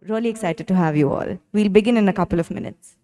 really excited to have you all. We'll begin in a couple of minutes.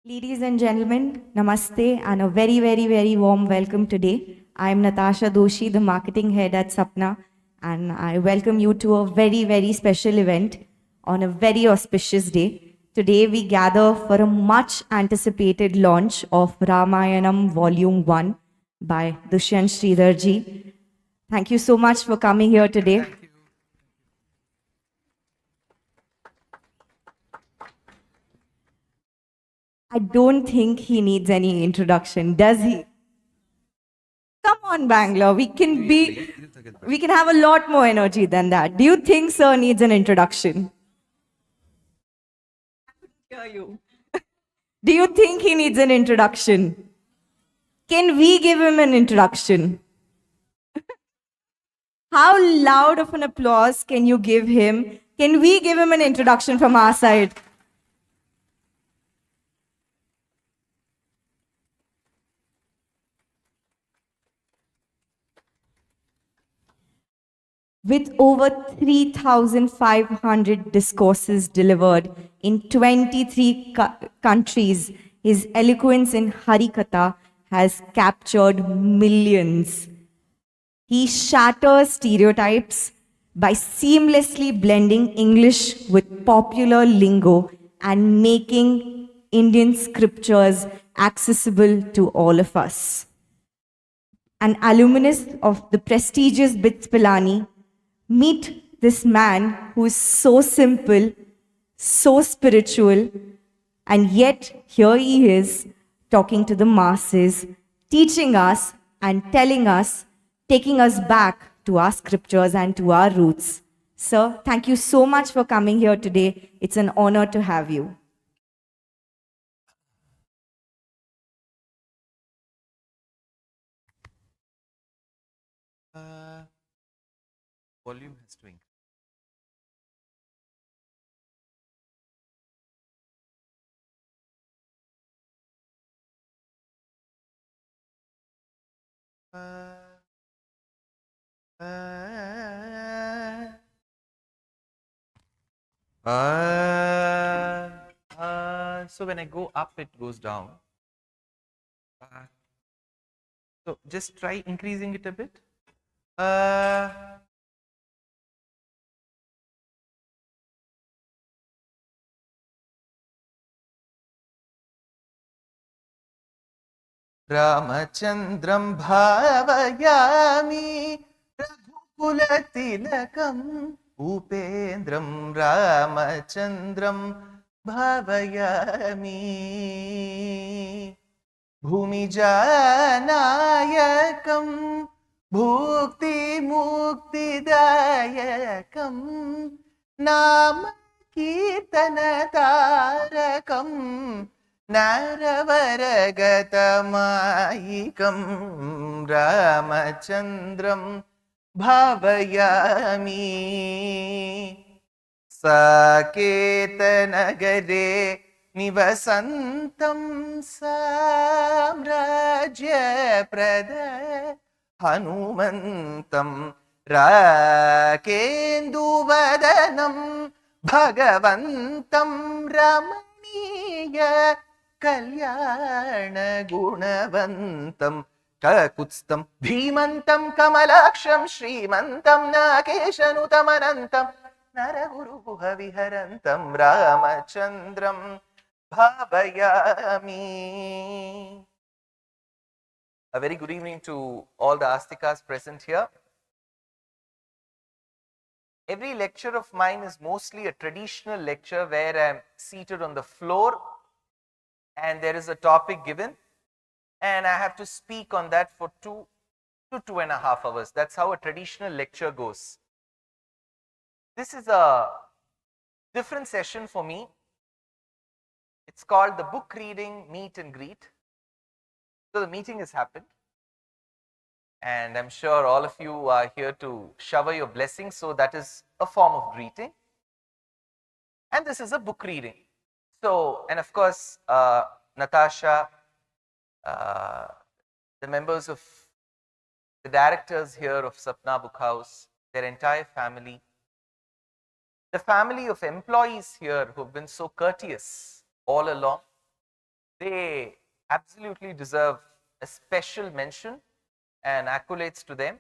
Ladies and gentlemen, namaste and a very, very, very warm welcome today. I am Natasha Doshi, the marketing head at Sapna, and I welcome you to a very, very special event on a very auspicious day. Today we gather for a much anticipated launch of Ramayanam Volume 1 by Dushyanth Sridhar ji. Thank you so much for coming here today. I don't think he needs any introduction, does he? Come on, Bangalore. We can have a lot more energy than that. Do you think sir needs an introduction? I couldn't hear you. Do you think he needs an introduction? Can we give him an introduction? How loud of an applause can you give him? Can we give him an introduction from our side? With over 3,500 discourses delivered in 23 countries, his eloquence in Harikatha has captured millions. He shatters stereotypes by seamlessly blending English with popular lingo and making Indian scriptures accessible to all of us. An alumnus of the prestigious BITS Pilani, meet this man who is so simple, so spiritual, and yet here he is talking to the masses, teaching us and telling us, taking us back to our scriptures and to our roots. Sir, thank you so much for coming here today. It's an honor to have you. Volume has to increase. So when I go up, it goes down. So just try increasing it a bit. Ramachandram bhavayami Raghukulatилakam Upendram Ramachandram bhavayami Bhumijanayakam Bhukti Muktidayakam Nama Kirtanatarakam Naravaragatamājikam Ramachandram bhavayami Saketanagare nivasantam samrajyaprada hanumantam rakenduvadanam bhagavantam ramaniya kalyana gunavantam kakutstam bhimantam kamalaksham shrimantam nakeshanutam naraguru viharantam ramachandram bhavayami. A very good evening to all the astikas present here. every lecture of mine is mostly a traditional lecture where I am seated on the floor and there is a topic given and I have to speak on that for 2 to 2.5 hours. That's how a traditional lecture goes. This is a different session for me. It's called the book reading meet and greet. So the meeting has happened and I'm sure all of you are here to shower your blessings, so that is a form of greeting. And this is a book reading. So, and of course, Natasha, the members of the directors here of Sapna Book House, their entire family, the family of employees here who have been so courteous all along, they absolutely deserve a special mention and accolades to them.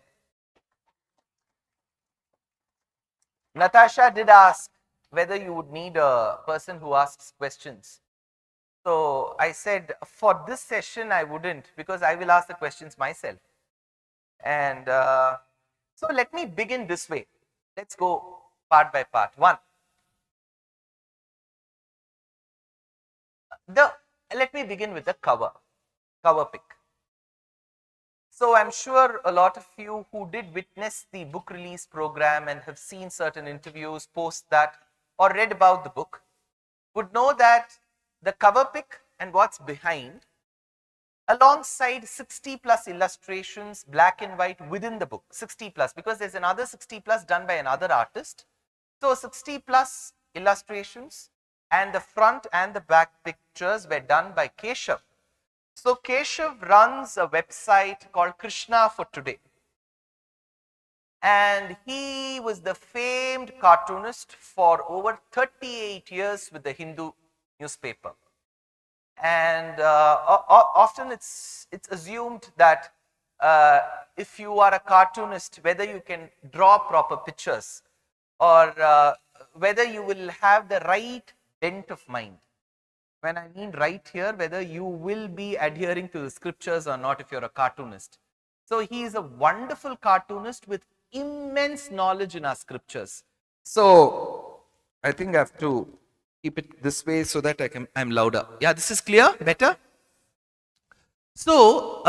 Natasha did ask whether you would need a person who asks questions. So I said for this session I wouldn't, because I will ask the questions myself. And so let me begin this way. Let's go part by part. One, let me begin with the cover pic. So I'm sure a lot of you who did witness the book release program and have seen certain interviews post that or read about the book would know that the cover pic and what's behind, alongside 60 plus illustrations, black and white within the book, 60 plus, because there's another 60 plus done by another artist. So 60 plus illustrations and the front and the back pictures were done by Keshav. So Keshav runs a website called Krishna for Today. And he was the famed cartoonist for over 38 years with the Hindu newspaper. And often it's assumed that if you are a cartoonist, whether you can draw proper pictures or whether you will have the right bent of mind. When I mean right here, whether you will be adhering to the scriptures or not if you're a cartoonist. So he is a wonderful cartoonist with immense knowledge in our scriptures. So I think I have to keep it this way so that I'm louder. Yeah, this is clear? Better? So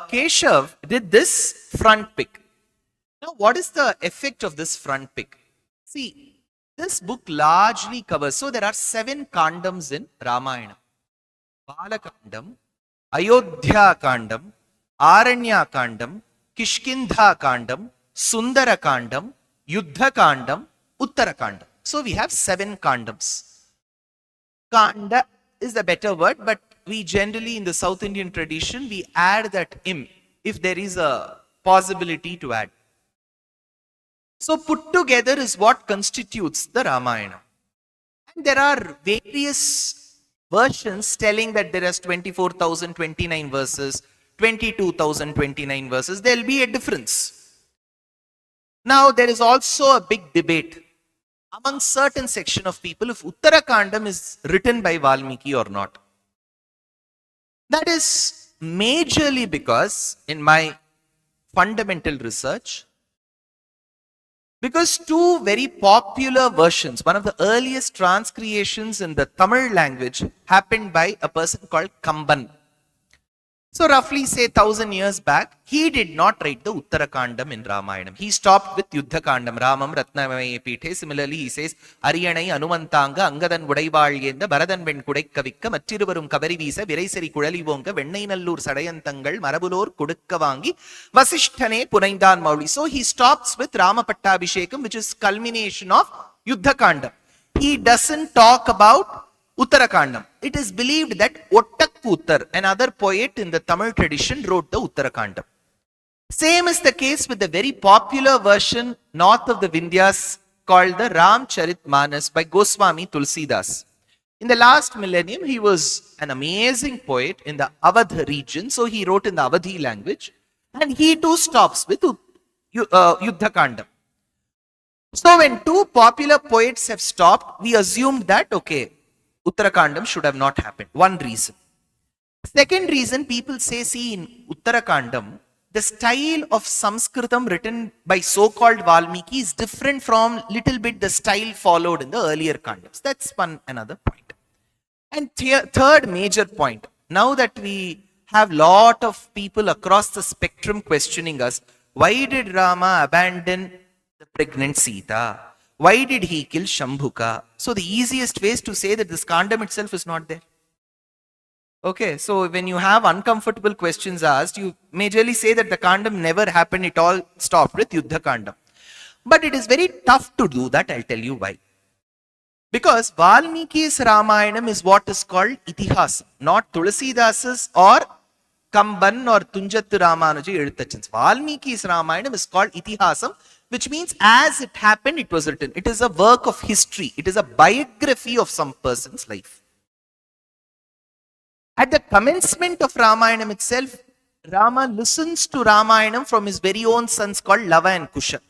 Keshav did this front pic. Now what is the effect of this front pic? See, this book largely covers, so there are 7 kandams in Ramayana. Balakandam, Ayodhya Kandam, Aranya Kandam, Kishkindha Kandam, Sundara Kandam, Yuddha Kandam, Uttara Kandam. So we have 7 kandams. Kanda is the better word, but we generally in the South Indian tradition, we add that im if there is a possibility to add. So put together is what constitutes the Ramayana. And there are various versions telling that there is 24,029 verses, 22,029 verses. There will be a difference. Now there is also a big debate among certain section of people if Uttarakandam is written by Valmiki or not. That is majorly because in my fundamental research, because 2 very popular versions, one of the earliest transcreations in the Tamil language happened by a person called Kamban. So roughly say 1000 years back, he did not write the Uttarakandam in Ramayanam. He stopped with Yuddha Kandam, Ramam Ratnamaye Pithe. Similarly, he says, Ariyanai Anumantanga, Angadan Vudaivalyenda, Baradan Ven Kudaikkavikka, Mattiruvarum Kavarivisa, Viraisari Kudalivonga, Vennainallur Sadayantangal, Marabulor Kudukkavangi, Vasisthane Punaindan Mauli. So he stops with Rama Pattabhishekam, which is culmination of Yuddha Kandam. He doesn't talk about Uttarakandam. It is believed that Ottakputtar, another poet in the Tamil tradition, wrote the Uttarakandam. Same is the case with the very popular version north of the Vindhyas called the Ramcharitmanas by Goswami Tulsidas. In the last millennium, he was an amazing poet in the Awadh region, so he wrote in the Awadhi language, and he too stops with Yuddha Kandam. So when 2 popular poets have stopped, we assumed that, okay, Uttarakandam should have not happened. One reason. Second reason, people say, see, in Uttarakandam, the style of Sanskritam written by so-called Valmiki is different from little bit the style followed in the earlier Kandams. That's one another point. And third major point, now that we have lot of people across the spectrum questioning us, why did Rama abandon the pregnant Sita? Why did he kill Shambhuka? So the easiest way is to say that this Kandam itself is not there. Okay, so when you have uncomfortable questions asked, you majorly say that the Kandam never happened, it all stopped with Yuddha Kandam. But it is very tough to do that, I'll tell you why. Because Valmiki's Ramayanam is what is called Itihas, not Tulasidasa's or Kamban or Tunjattu Ramanuja Ezhuthachan's. Valmiki's Ramayanam is called Itihasam, which means as it happened, it was written. It is a work of history. It is a biography of some person's life. At the commencement of Ramayanam itself, Rama listens to Ramayanam from his very own sons called Lava and Kusha.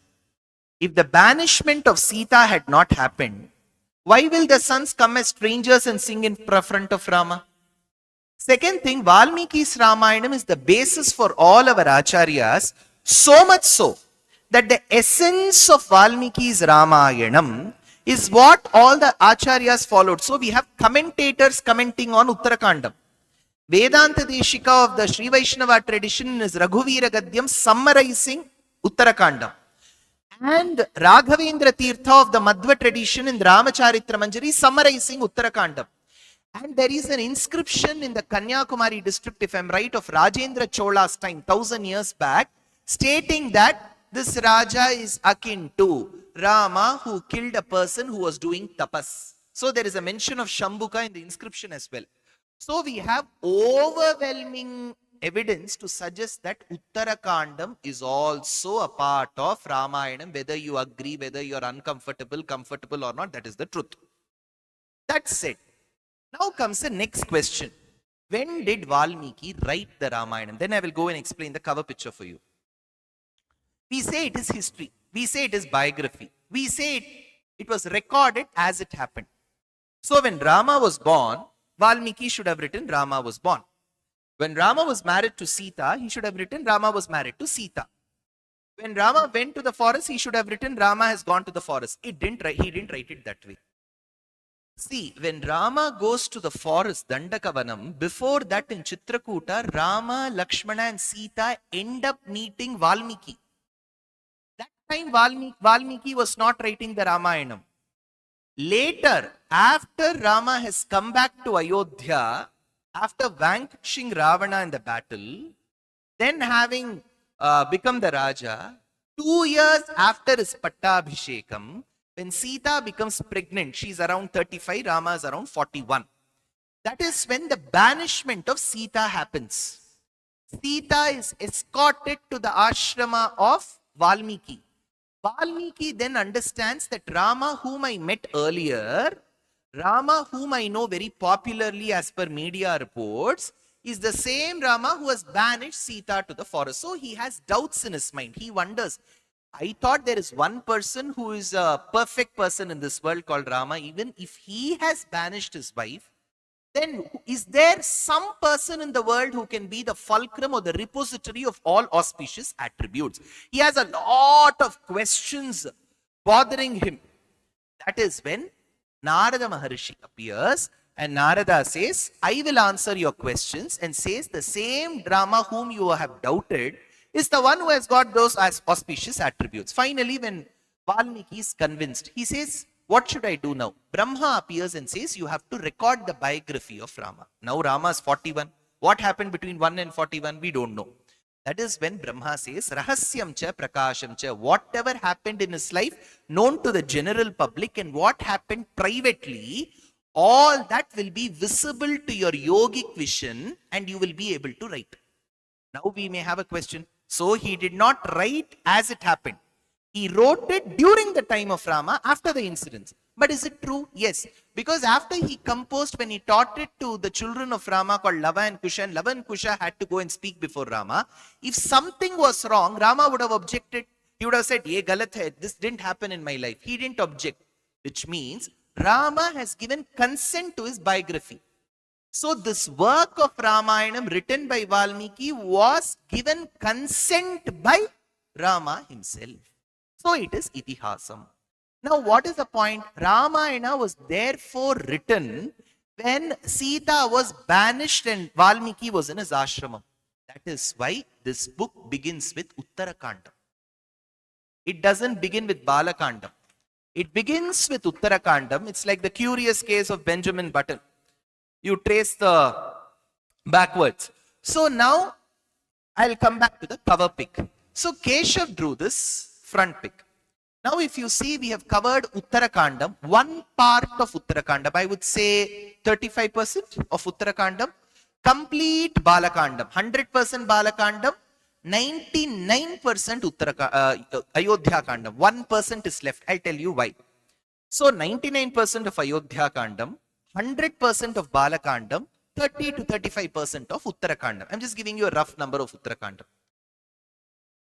If the banishment of Sita had not happened, why will the sons come as strangers and sing in front of Rama? Second thing, Valmiki's Ramayanam is the basis for all our acharyas, so much so that the essence of Valmiki's Ramayanam is what all the acharyas followed. So we have commentators commenting on Uttarakandam. Vedanta Deshika of the Sri Vaishnava tradition is Raghuvira Gadyam summarizing Uttarakandam. And Raghavendra Tirtha of the Madhva tradition in the Ramacharitra Manjari summarizing Uttarakandam. And there is an inscription in the Kanyakumari district, if I am right, of Rajendra Chola's time, 1000 years back, stating that this Raja is akin to Rama who killed a person who was doing tapas. So there is a mention of Shambhuka in the inscription as well. So we have overwhelming evidence to suggest that Uttarakandam is also a part of Ramayanam, whether you agree, whether you are uncomfortable, comfortable or not, that is the truth. That's said. Now comes the next question. When did Valmiki write the Ramayanam? Then I will go and explain the cover picture for you. We say it is history. We say it is biography. We say it was recorded as it happened. So when Rama was born, Valmiki should have written Rama was born. When Rama was married to Sita, he should have written Rama was married to Sita. When Rama went to the forest, he should have written Rama has gone to the forest. He didn't write it that way. See, when Rama goes to the forest, Dandakavanam, before that in Chitrakuta, Rama, Lakshmana and Sita end up meeting Valmiki. That time Valmiki was not writing the Ramayanam. Later, after Rama has come back to Ayodhya, after vanquishing Ravana in the battle, then having become the Raja, 2 years after his Pattabhishekam, when Sita becomes pregnant, she is around 35, Rama is around 41. That is when the banishment of Sita happens. Sita is escorted to the ashrama of Valmiki. Valmiki then understands that Rama, whom I met earlier, Rama, whom I know very popularly as per media reports, is the same Rama who has banished Sita to the forest. So he has doubts in his mind. He wonders, I thought there is one person who is a perfect person in this world called Rama. Even if he has banished his wife, then is there some person in the world who can be the fulcrum or the repository of all auspicious attributes? He has a lot of questions bothering him. That is when Narada Maharshi appears and Narada says, I will answer your questions, and says the same Rama whom you have doubted is the one who has got those auspicious attributes. Finally, when Valmiki is convinced, he says, what should I do now? Brahma appears and says, you have to record the biography of Rama. Now Rama is 41. What happened between 1 and 41? We don't know. That is when Brahma says, Rahasyam cha prakasham cha. Whatever happened in his life, known to the general public, and what happened privately, all that will be visible to your yogic vision and you will be able to write. Now we may have a question. So he did not write as it happened. He wrote it during the time of Rama, after the incidents. But is it true? Yes. Because after he composed, when he taught it to the children of Rama called Lava and Kusha, and Lava and Kusha had to go and speak before Rama. If something was wrong, Rama would have objected. He would have said, Ye galat hai, this didn't happen in my life. He didn't object. Which means Rama has given consent to his biography. So this work of Ramayanam written by Valmiki was given consent by Rama himself. So it is Itihasam. Now what is the point? Ramayana was therefore written when Sita was banished and Valmiki was in his ashramam. That is why this book begins with Uttarakanda. It doesn't begin with Balakandam. It begins with Uttarakandam. It's like the curious case of Benjamin Button. You trace the backwards. So now I'll come back to the cover pic. So Keshav drew this front pic. Now if you see, we have covered Uttarakandam, one part of Uttarakandam, I would say 35% of Uttarakandam, complete Balakandam, 100% Balakandam, 99% Ayodhya Kandam, 1% is left. I'll tell you why. So 99% of Ayodhya Kandam, 100% of Balakandam, 30 to 35% of Uttarakandam. I'm just giving you a rough number of Uttarakandam.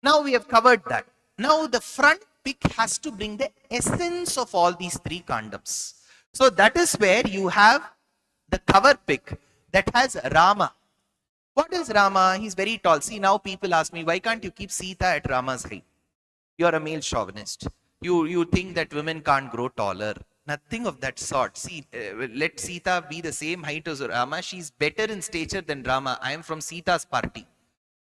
Now we have covered that. Now the front pic has to bring the essence of all these three kandams. So that is where you have the cover pic that has Rama. What is Rama? He's very tall. See, now people ask me, why can't you keep Sita at Rama's height? You're a male chauvinist. You think that women can't grow taller. Nothing of that sort. See, let Sita be the same height as Rama. She's better in stature than Rama. I am from Sita's party.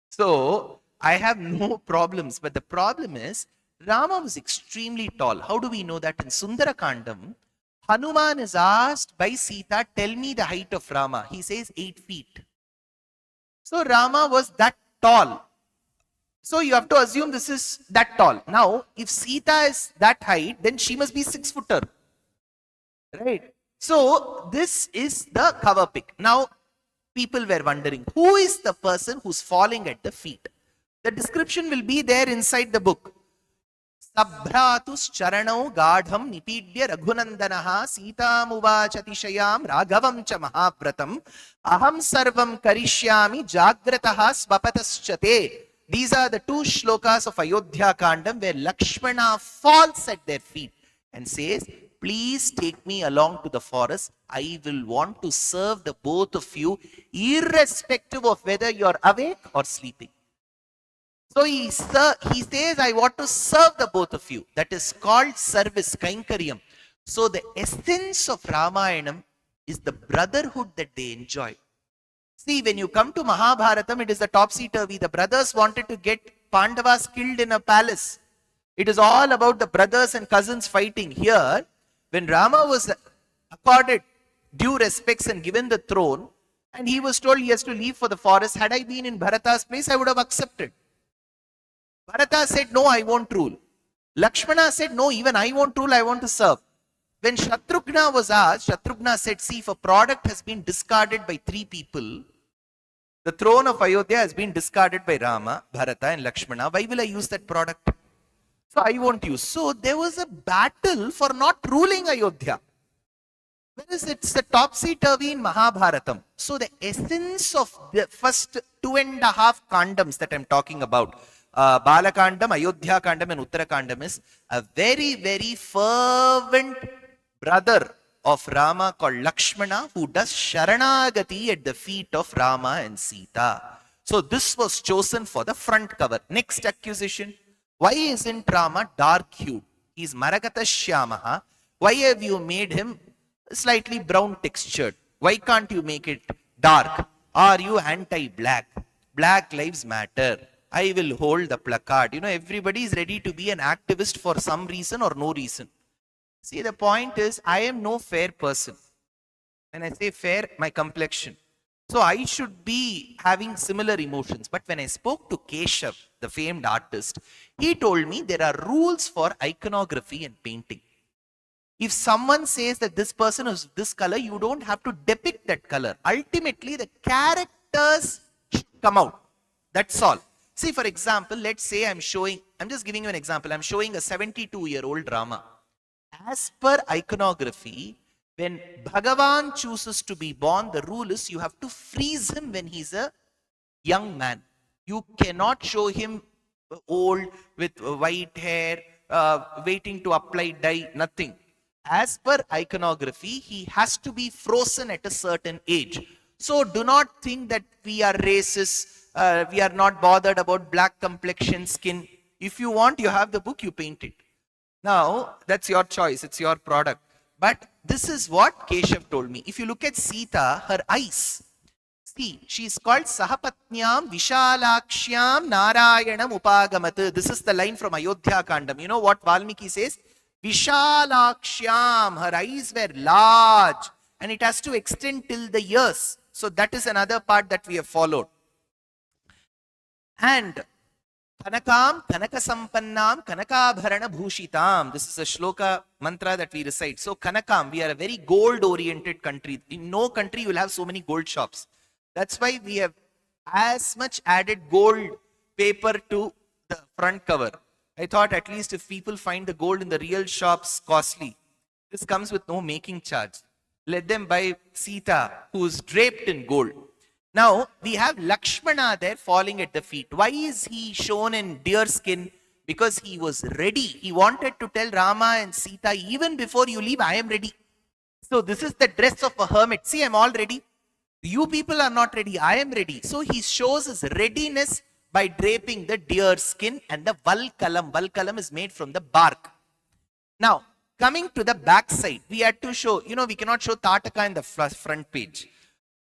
So I have no problems. But the problem is, Rama was extremely tall. How do we know that? In Sundarakandam, Hanuman is asked by Sita, tell me the height of Rama. He says 8 feet. So Rama was that tall. So you have to assume this is that tall. Now, if Sita is that height, then she must be 6-footer. Right? So this is the cover pic. Now, people were wondering, who is the person who's falling at the feet? The description will be there inside the book. Sabhratus charanau gadham nipidya raghunandanaha sitamuvachatishayam raghavam cha mahapratam aham sarvam karishyami jagrataha swapataschate. These are the two shlokas of Ayodhya Kandam where Lakshmana falls at their feet and says, please take me along to the forest. I will want to serve the both of you irrespective of whether you're awake or sleeping. So he says, I want to serve the both of you. That is called service, Kainkaryam. So the essence of Ramayanam is the brotherhood that they enjoy. See, when you come to Mahabharatam, it is the topsy-turvy. The brothers wanted to get Pandavas killed in a palace. It is all about the brothers and cousins fighting. Here, when Rama was accorded due respects and given the throne, and he was told he has to leave for the forest, had I been in Bharata's place, I would have accepted. Bharata said, no, I won't rule. Lakshmana said, no, even I won't rule, I want to serve. When Shatrughna was asked, Shatrughna said, see, if a product has been discarded by 3 people, the throne of Ayodhya has been discarded by Rama, Bharata and Lakshmana, why will I use that product? So I won't use. So there was a battle for not ruling Ayodhya. Whereas it's the topsy-turvy in Mahabharatam. So the essence of the first 2.5 kandams that I'm talking about, Balakandam, Ayodhya Kandam and Uttarakandam, is a very, very fervent brother of Rama called Lakshmana who does Sharanagati at the feet of Rama and Sita. So this was chosen for the front cover. Next accusation, why isn't Rama dark hued? He's Maragata Shyamaha. Why have you made him slightly brown textured? Why can't you make it dark? Are you anti-black? Black lives matter. I will hold the placard. You know, everybody is ready to be an activist for some reason or no reason. See, the point is, I am no fair person. When I say fair, my complexion. So I should be having similar emotions. But when I spoke to Keshav, the famed artist, he told me there are rules for iconography and painting. If someone says that this person is this color, you don't have to depict that color. Ultimately, the characters should come out. That's all. See, for example, let's say I'm just giving you an example. I'm showing a 72-year-old Rama. As per iconography, when Bhagavan chooses to be born, the rule is you have to freeze him when he's a young man. You cannot show him old with white hair, waiting to apply dye, nothing. As per iconography, he has to be frozen at a certain age. So do not think that we are racist, we are not bothered about black complexion, skin. If you want, you have the book, you paint it. Now, that's your choice, it's your product. But this is what Keshav told me. If you look at Sita, her eyes, see, she is called Sahapatnyam Vishalakshyam Narayanam Upagamat. This is the line from Ayodhya Kandam. You know what Valmiki says? Vishalakshyam, her eyes were large and it has to extend till the ears. So that is another part that we have followed. And Kanakam, Kanakasampannam, Kanakabharana Bhushitam. This is a shloka mantra that we recite. So Kanakam, we are a very gold oriented country. In no country you will have so many gold shops. That's why we have as much added gold paper to the front cover. I thought at least if people find the gold in the real shops costly, this comes with no making charge. Let them buy Sita, who is draped in gold. Now, we have Lakshmana there falling at the feet. Why is he shown in deer skin? Because he was ready. He wanted to tell Rama and Sita, even before you leave, I am ready. So this is the dress of a hermit. See, I'm all ready. You people are not ready. I am ready. So he shows his readiness by draping the deer skin and the valkalam. Valkalam is made from the bark. Now, coming to the back side, we had to show, we cannot show Tataka in the front page.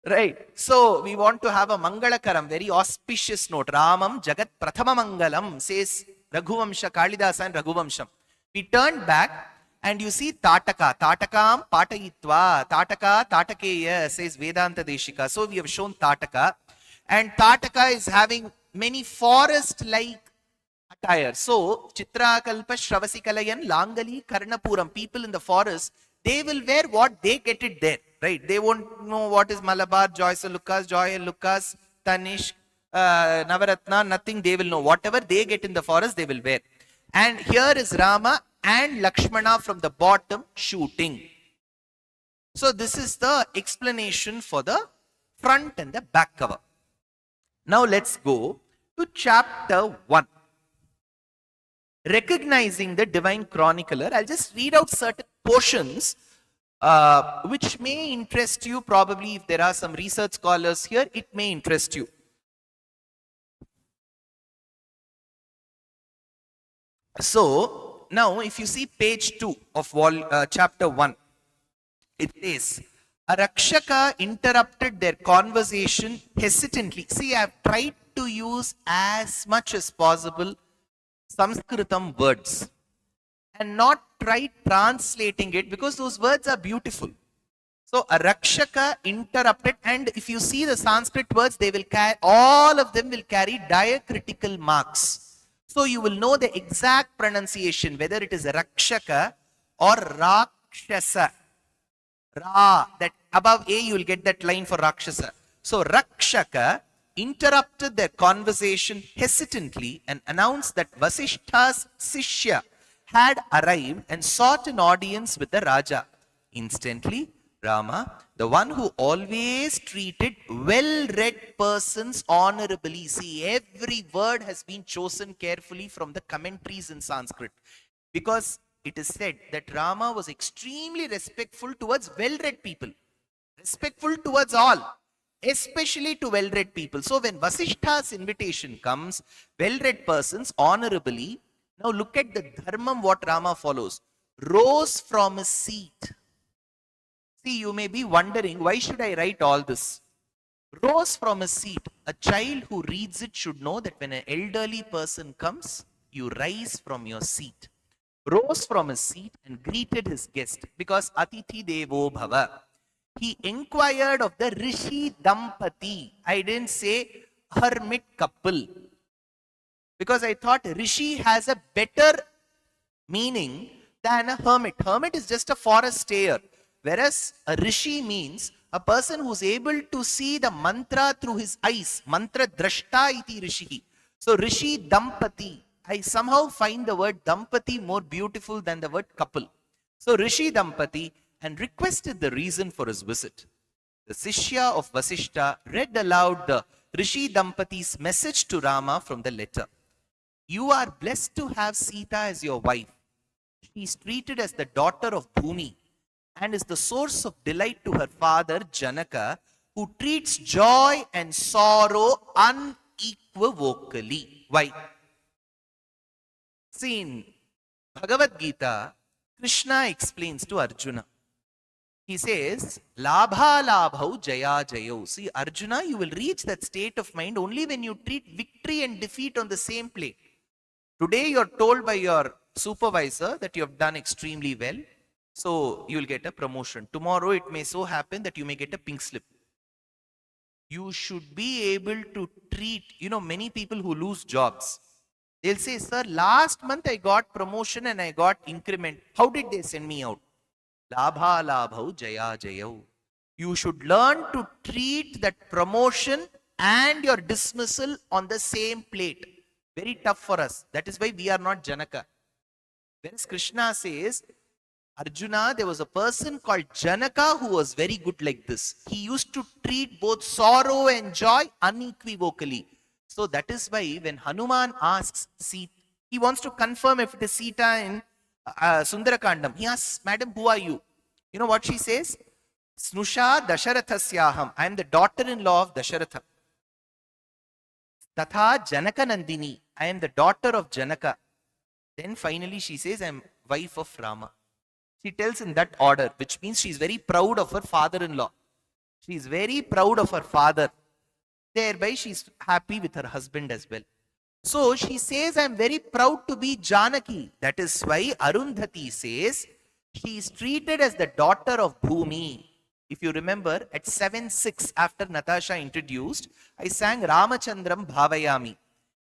Right. So we want to have a Mangalakaram, very auspicious note. Ramam Jagat Prathama Mangalam, says Raghuvamsha, Kalidasa and Raghuvamsham. We turn back and you see Tataka. Tatakam Patayitva. Tataka Tatakeya, says Vedanta Deshika. So we have shown Tataka. And Tataka is having many forest-like attire. So Chitra Kalpa Shravasi Langali Karnapuram. People in the forest, they will wear what they get it there. Right? They won't know what is Malabar, Joyce Lucas, Joy Lucas, Tanishq, Navaratna, nothing they will know. Whatever they get in the forest, they will wear. And here is Rama and Lakshmana from the bottom shooting. So this is the explanation for the front and the back cover. Now let's go to chapter 1. Recognizing the divine chronicler, I'll just read out certain portions which may interest you. Probably if there are some research scholars here, it may interest you. So now if you see page 2 of chapter 1, it says, a Rakshaka interrupted their conversation hesitantly. See, I have tried to use as much as possible Sanskritam words and not try translating it because those words are beautiful. So a Rakshaka interrupted, and if you see the Sanskrit words, they will carry, all of them will carry diacritical marks. So you will know the exact pronunciation, whether it is Rakshaka or Rakshasa. Ra, that above A you will get that line for Rakshasa. So Rakshaka interrupted their conversation hesitantly and announced that Vasishtha's Sishya had arrived and sought an audience with the Raja. Instantly, Rama, the one who always treated well-read persons honorably. See, every word has been chosen carefully from the commentaries in Sanskrit. Because it is said that Rama was extremely respectful towards well-read people. Respectful towards all, especially to well-read people. So when Vasishtha's invitation comes, well-read persons honorably, now look at the dharmam what Rama follows. Rose from his seat. See, you may be wondering, why should I write all this? Rose from his seat. A child who reads it should know that when an elderly person comes, you rise from your seat. Rose from his seat and greeted his guest because Atithi Devo Bhava. He inquired of the Rishi Dampati. I didn't say hermit couple because I thought Rishi has a better meaning than a hermit. Hermit is just a forest stayer, whereas a Rishi means a person who's able to see the mantra through his eyes. Mantra drashta iti Rishi. So Rishi Dampati. I somehow find the word Dampati more beautiful than the word couple. So Rishi Dampati, and requested the reason for his visit. The Sishya of Vasishtha read aloud the Rishi Dampati's message to Rama from the letter. You are blessed to have Sita as your wife. She is treated as the daughter of Bhumi and is the source of delight to her father Janaka, who treats joy and sorrow unequivocally. Why? See, in Bhagavad Gita, Krishna explains to Arjuna. He says, Labha labhau jaya jayo. See, Arjuna, you will reach that state of mind only when you treat victory and defeat on the same plate. Today, you're told by your supervisor that you have done extremely well, so you will get a promotion. Tomorrow, it may so happen that you may get a pink slip. You should be able to treat, many people who lose jobs. They'll say, sir, last month I got promotion and I got increment. How did they send me out? Labha labhau jaya jayau. You should learn to treat that promotion and your dismissal on the same plate. Very tough for us. That is why we are not Janaka. Whereas Krishna says, Arjuna, there was a person called Janaka who was very good like this. He used to treat both sorrow and joy unequivocally. So that is why when Hanuman asks Sita, he wants to confirm if it is Sita in Sundarakandam. He asks, Madam, who are you? You know what she says? Snusha Dasharathasyaham. I am the daughter-in-law of Dasharatha. Tatha Janaka Nandini. I am the daughter of Janaka. Then finally she says, I am wife of Rama. She tells in that order, which means she is very proud of her father-in-law. She is very proud of her father. Thereby she is happy with her husband as well. So she says, I am very proud to be Janaki. That is why Arundhati says, she is treated as the daughter of Bhumi. If you remember, at 7:6 after Natasha introduced, I sang Ramachandram Bhavayami.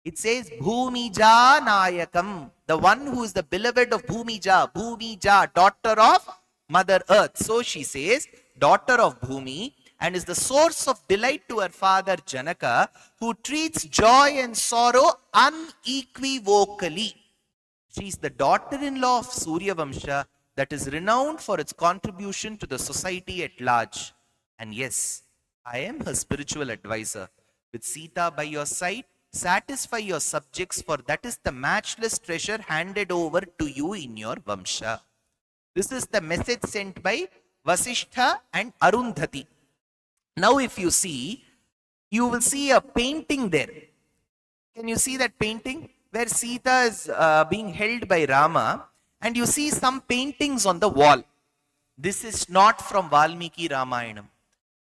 It says, Bhumija Nayakam, the one who is the beloved of Bhumija, daughter of Mother Earth. So she says, daughter of Bhumi, and is the source of delight to her father Janaka, who treats joy and sorrow unequivocally. She is the daughter-in-law of Surya Vamsha that is renowned for its contribution to the society at large. And yes, I am her spiritual advisor. With Sita by your side, satisfy your subjects, for that is the matchless treasure handed over to you in your Vamsha. This is the message sent by Vasishtha and Arundhati. Now if you see, you will see a painting there. Can you see that painting? Where Sita is being held by Rama, and you see some paintings on the wall. This is not from Valmiki Ramayanam.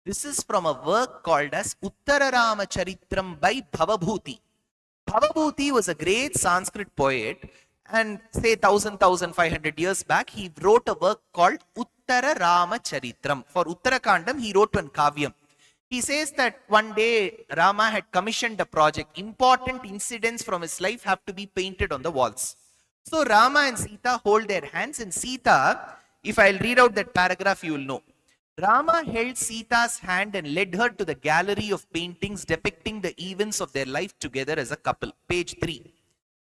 This is from a work called as Uttara Rama Charitram by Bhavabhuti. Bhavabhuti was a great Sanskrit poet, and say 1500 years back, he wrote a work called Uttara Rama Charitram. For Uttarakandam, he wrote one kavyam. He says that one day Rama had commissioned a project. Important incidents from his life have to be painted on the walls. So Rama and Sita hold their hands, and Sita, if I'll read out that paragraph, you will know. Rama held Sita's hand and led her to the gallery of paintings depicting the events of their life together as a couple. Page 3.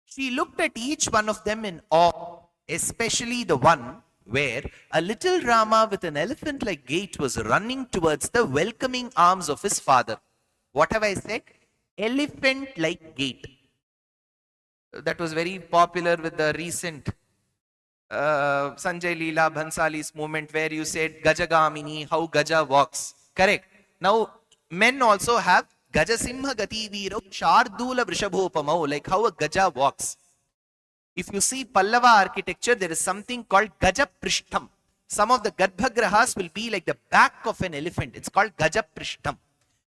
She looked at each one of them in awe, especially the one where a little Rama with an elephant-like gait was running towards the welcoming arms of his father. What have I said? Elephant-like gait. That was very popular with the recent Sanjay Leela Bhansali's movement, where you said Gajagamini, how Gaja walks. Correct. Now, men also have Gajasimha Gati Viro Shardula Vrishabhopamau, like how a Gaja walks. If you see Pallava architecture, there is something called Gaja Prishtham. Some of the Garbhagrahas will be like the back of an elephant. It's called Gaja Prishtham.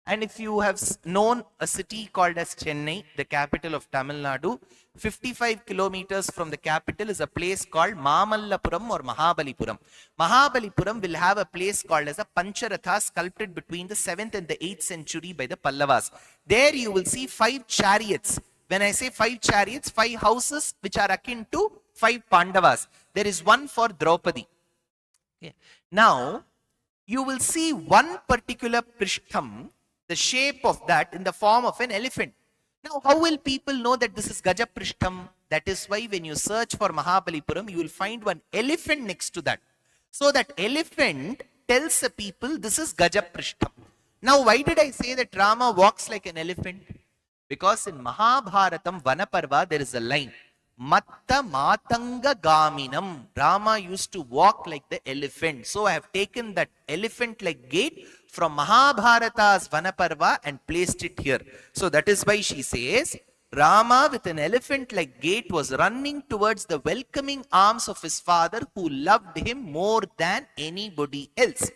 And if you have known a city called as Chennai, the capital of Tamil Nadu, 55 kilometers from the capital is a place called Mamallapuram or Mahabalipuram. Mahabalipuram will have a place called as a Pancharatha, sculpted between the 7th and the 8th century by the Pallavas. There you will see 5 chariots. When I say 5 chariots, 5 houses which are akin to 5 Pandavas. There is one for Draupadi. Okay. Now, you will see one particular Prishtham, the shape of that in the form of an elephant. Now, how will people know that this is Gaja Prishtham? That is why when you search for Mahabalipuram, you will find one elephant next to that. So that elephant tells the people this is Gaja Prishtham. Now, why did I say that Rama walks like an elephant? Because in Mahabharatam Vanaparva, there is a line. Matta Matanga Gaminam. Rama used to walk like the elephant. So I have taken that elephant like gait from Mahabharata's Vanaparva and placed it here. So that is why she says, Rama with an elephant like gait was running towards the welcoming arms of his father who loved him more than anybody else.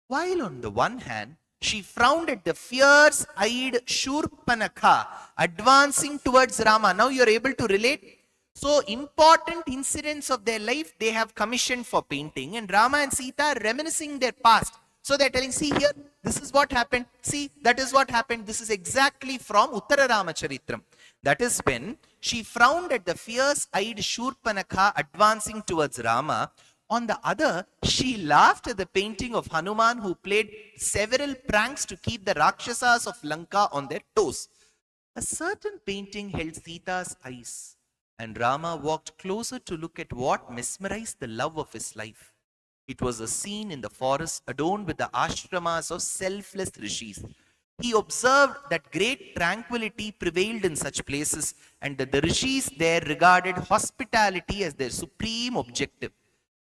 While on the one hand, she frowned at the fierce-eyed Shurpanakha advancing towards Rama. Now you are able to relate. So important incidents of their life they have commissioned for painting, and Rama and Sita are reminiscing their past. So they are telling, see here, this is what happened. See, that is what happened. This is exactly from Uttara Ramacharitam. That is when she frowned at the fierce-eyed Shurpanakha advancing towards Rama. On the other, she laughed at the painting of Hanuman who played several pranks to keep the Rakshasas of Lanka on their toes. A certain painting held Sita's eyes, and Rama walked closer to look at what mesmerized the love of his life. It was a scene in the forest adorned with the ashramas of selfless rishis. He observed that great tranquility prevailed in such places and that the rishis there regarded hospitality as their supreme objective.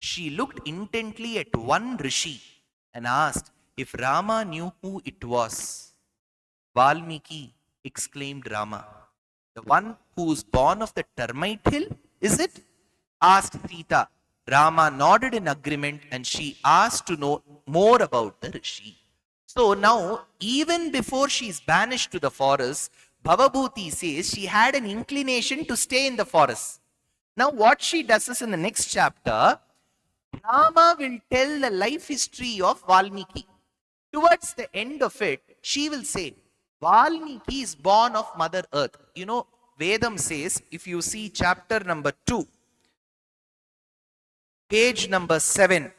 She looked intently at one rishi and asked if Rama knew who it was. Valmiki, exclaimed Rama. The one who is born of the termite hill, is it? Asked Sita. Rama nodded in agreement and she asked to know more about the rishi. So now, even before she is banished to the forest, Bhavabhuti says she had an inclination to stay in the forest. Now what she does is in the next chapter, Rama will tell the life history of Valmiki. Towards the end of it, she will say, Valmiki is born of Mother Earth. You know, Vedam says, if you see chapter number 2, page number 7,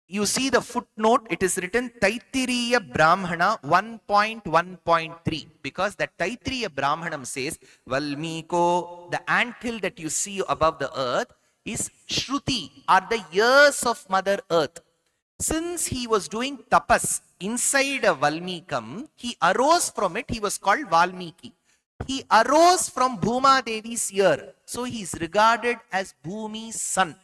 you see the footnote, it is written Taittiriya Brahmana 1.1.3, because that Taittiriya Brahmanam says, Valmiko, the anthill that you see above the earth, is Shruti, are the years of Mother Earth. Since he was doing tapas inside a Valmikam, he arose from it, he was called Valmiki. He arose from Bhuma Devi's ear, so he is regarded as Bhumi's son.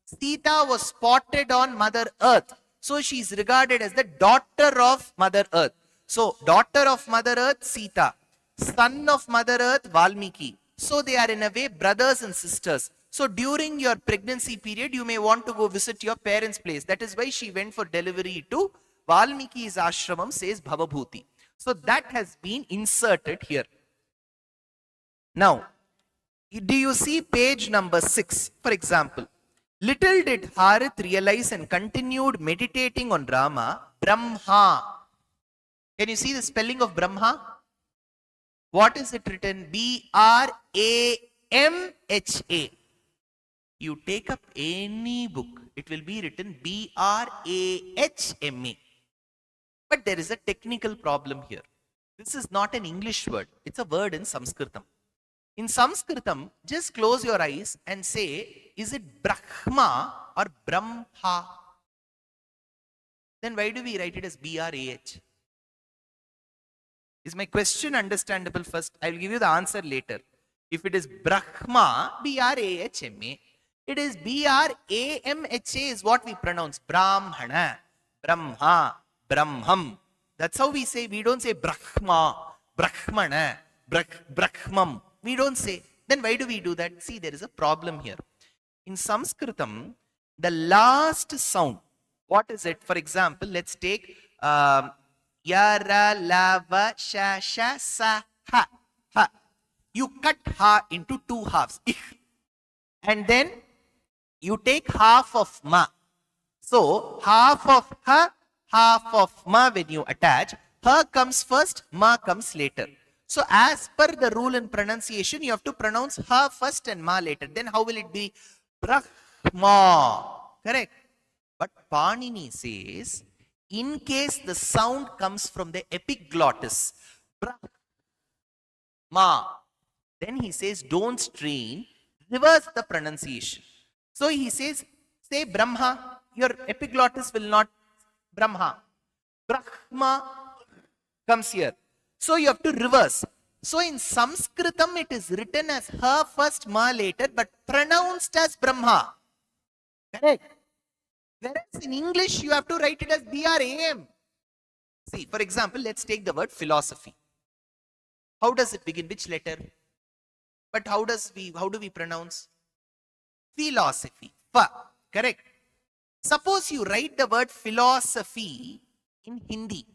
Sita was spotted on Mother Earth, so she is regarded as the daughter of Mother Earth. So, daughter of Mother Earth, Sita. Son of Mother Earth, Valmiki. So, they are in a way brothers and sisters. So, during your pregnancy period, you may want to go visit your parents' place. That is why she went for delivery to Valmiki's ashramam, says Bhavabhuti. So, that has been inserted here. Now, do you see page number 6, for example? Little did Harith realize and continued meditating on Rama, Brahma. Can you see the spelling of Brahma? What is it written? B-R-A-M-H-A. You take up any book, it will be written B-R-A-H-M-A. But there is a technical problem here. This is not an English word. It's a word in Sanskritam. In Sanskritam, just close your eyes and say, is it Brahma or Brahma? Then why do we write it as B-R-A-H? Is my question understandable first? I will give you the answer later. If it is Brahma, B-R-A-H-M-A. It is B-R-A-M-H-A is what we pronounce. Brahmana, Brahma, Brahmam. That's how we say. We don't say Brahma, Brahmana, Brahmam. We don't say. Then why do we do that? See, there is a problem here. In Sanskritam, the last sound, what is it? For example, let's take Yara, Lava, Sha, Sha, Sa, Ha, Ha. You cut Ha into two halves. And then you take half of Ma. So, half of Ha, half of Ma when you attach. Ha comes first, Ma comes later. So, as per the rule in pronunciation, you have to pronounce Ha first and Ma later. Then how will it be? Brahma. Correct. But Panini says, in case the sound comes from the epiglottis, Brahma, then he says, don't strain, reverse the pronunciation. So he says, say Brahma, your epiglottis will not, Brahma. Brahma comes here. So you have to reverse. So in Sanskritam, it is written as ha first, ma later, but pronounced as Brahma. Correct. Whereas in English, you have to write it as B-R-A-M. See, for example, let's take the word philosophy. How does it begin? Which letter? But how do we pronounce? Philosophy. Fa. Correct. Suppose you write the word philosophy in Hindi.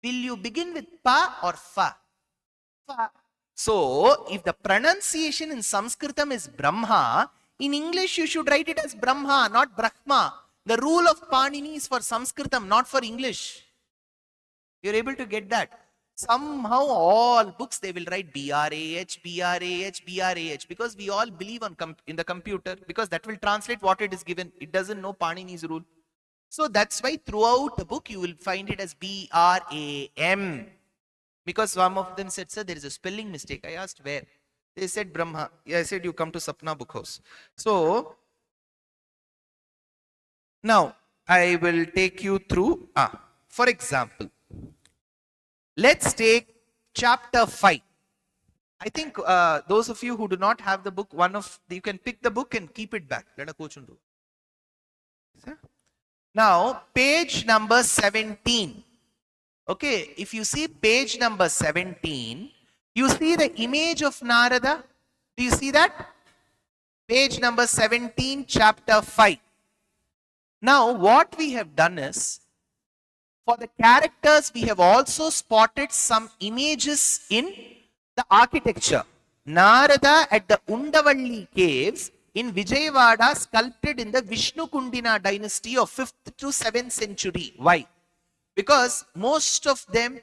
Will you begin with pa or fa? Fa. So, if the pronunciation in Sanskritam is Brahma, in English you should write it as Brahma, not Brahma. The rule of Panini is for Sanskritam, not for English. You're able to get that. Somehow all books they will write B-R-A-H, B-R-A-H, B-R-A-H, because we all believe in the computer, because that will translate what it is given. It doesn't know Panini's rule. So that's why throughout the book you will find it as B-R-A-M. Because some of them said, sir, there is a spelling mistake. I asked where. They said Brahma. Yeah, I said you come to Sapna book house. So now I will take you through. For example, let's take chapter 5. I think those of you who do not have the book, you can pick the book and keep it back. Let a coach do. Now, page number 17. Okay, if you see page number 17, you see the image of Narada. Do you see that? Page number 17, chapter 5. Now, what we have done is, for the characters, we have also spotted some images in the architecture. Narada at the Undavalli caves in Vijayawada, sculpted in the Vishnu Kundina dynasty of 5th to 7th century. Why? Because most of them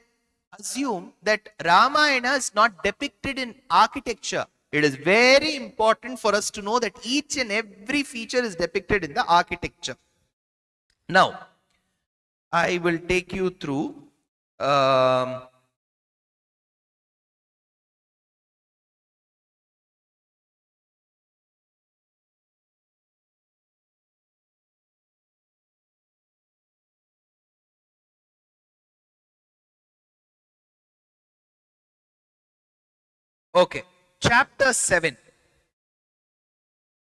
assume that Ramayana is not depicted in architecture. It is very important for us to know that each and every feature is depicted in the architecture. Now, I will take you through okay, chapter 7.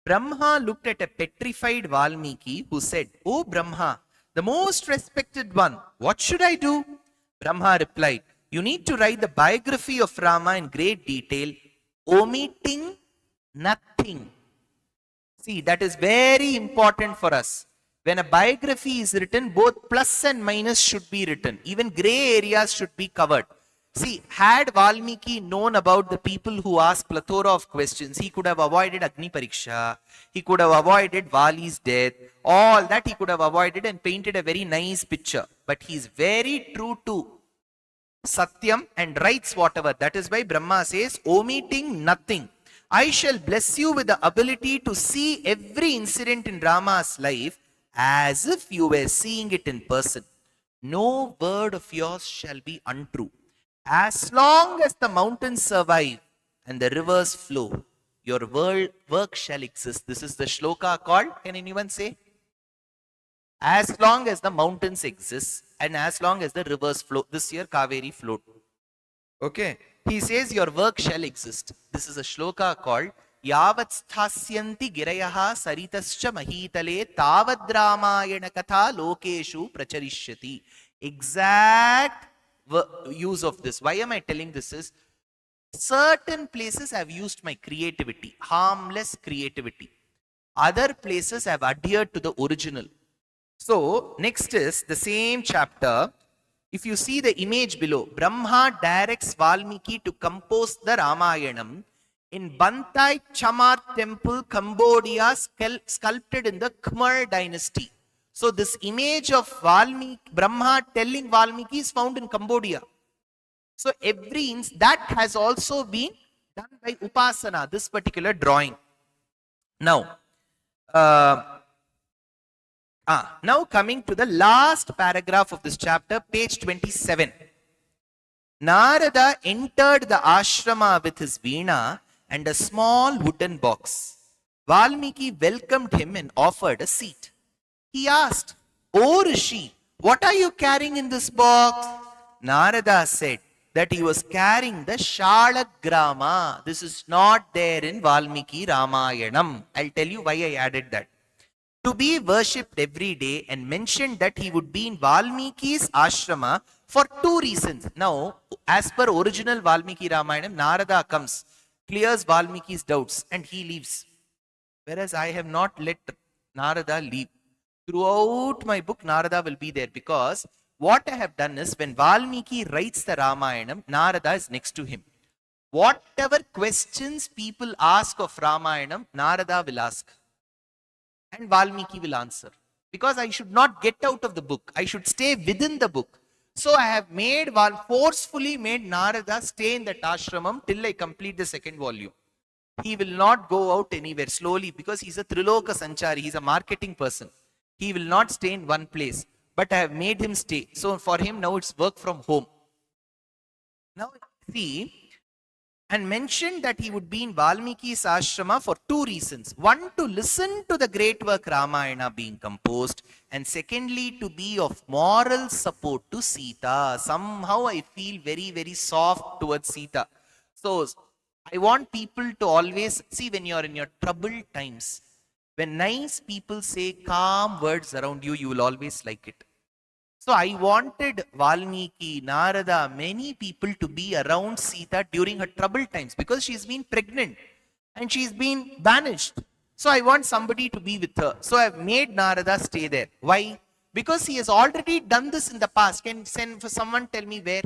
Brahma looked at a petrified Valmiki who said, "O Brahma, the most respected one, what should I do?" Brahma replied, "You need to write the biography of Rama in great detail, omitting nothing." See, that is very important for us. When a biography is written, both plus and minus should be written. Even gray areas should be covered. See, had Valmiki known about the people who ask plethora of questions, he could have avoided Agni Pariksha, he could have avoided Vali's death, all that he could have avoided and painted a very nice picture. But he is very true to Satyam and writes whatever. That is why Brahma says, omitting nothing. I shall bless you with the ability to see every incident in Rama's life as if you were seeing it in person. No word of yours shall be untrue. As long as the mountains survive and the rivers flow, your work shall exist. This is the shloka called, can anyone say? As long as the mountains exist and as long as the rivers flow. This year Kaveri flowed. Okay. He says your work shall exist. This is a shloka called Yavat sthasyanti girayaha saritascha mahitale tavad ramayana katha lokeshu pracharishyati. Exact use of this. Why am I telling this is, certain places have used my creativity, harmless creativity. Other places have adhered to the original. So, next is the same chapter. If you see the image below, Brahma directs Valmiki to compose the Ramayanam in Bantai Chamar temple, Cambodia, sculpted in the Khmer dynasty. So this image of Valmiki, Brahma telling Valmiki is found in Cambodia. So that has also been done by Upasana, this particular drawing. Now, now coming to the last paragraph of this chapter, page 27. Narada entered the ashrama with his veena and a small wooden box. Valmiki welcomed him and offered a seat. He asked, "O Rishi, what are you carrying in this box?" Narada said, that he was carrying the Shalagrama. This is not there in Valmiki Ramayanam. I'll tell you why I added that. To be worshipped every day, and mentioned that he would be in Valmiki's ashrama for two reasons. Now, as per original Valmiki Ramayanam, Narada comes, clears Valmiki's doubts, and he leaves. Whereas I have not let Narada leave. Throughout my book, Narada will be there, because what I have done is, when Valmiki writes the Ramayanam, Narada is next to him. Whatever questions people ask of Ramayanam, Narada will ask. And Valmiki will answer. Because I should not get out of the book. I should stay within the book. So I have forcefully made Narada stay in that ashramam till I complete the second volume. He will not go out anywhere slowly, because he's a Triloka Sanchari. He's a marketing person. He will not stay in one place. But I have made him stay. So for him now it's work from home. Now see, and mentioned that he would be in Valmiki's ashrama for two reasons. One, to listen to the great work Ramayana being composed, and secondly, to be of moral support to Sita. Somehow I feel very, very soft towards Sita. So I want people to always see, when you are in your troubled times, when nice people say calm words around you, you will always like it. So I wanted Valmiki, Narada, many people to be around Sita during her troubled times, because she's been pregnant and she's been banished. So I want somebody to be with her. So I've made Narada stay there. Why? Because he has already done this in the past. Can someone tell me where?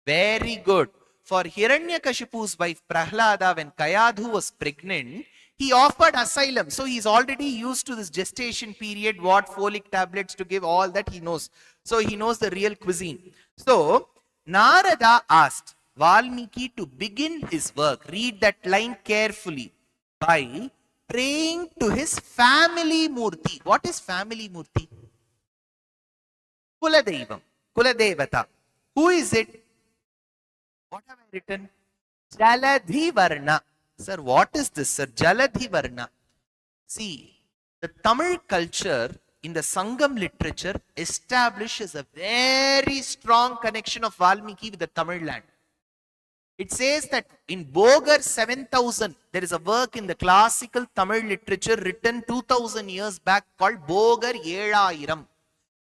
Very good. For Hiranyakashipu's wife Prahlada, when Kayadhu was pregnant, he offered asylum. So he's already used to this gestation period, what folic tablets to give, all that he knows. So he knows the real cuisine. So Narada asked Valmiki to begin his work. Read that line carefully. By praying to his family murti. What is family murti? Kuladeivam, Kuladevata. Who is it? What have I written? Jaladhi Varna. Sir, what is this, sir? Jaladhi Varna. See, the Tamil culture in the Sangam literature establishes a very strong connection of Valmiki with the Tamil land. It says that in Bogar 7000, there is a work in the classical Tamil literature written 2000 years back called Bogar Elayiram.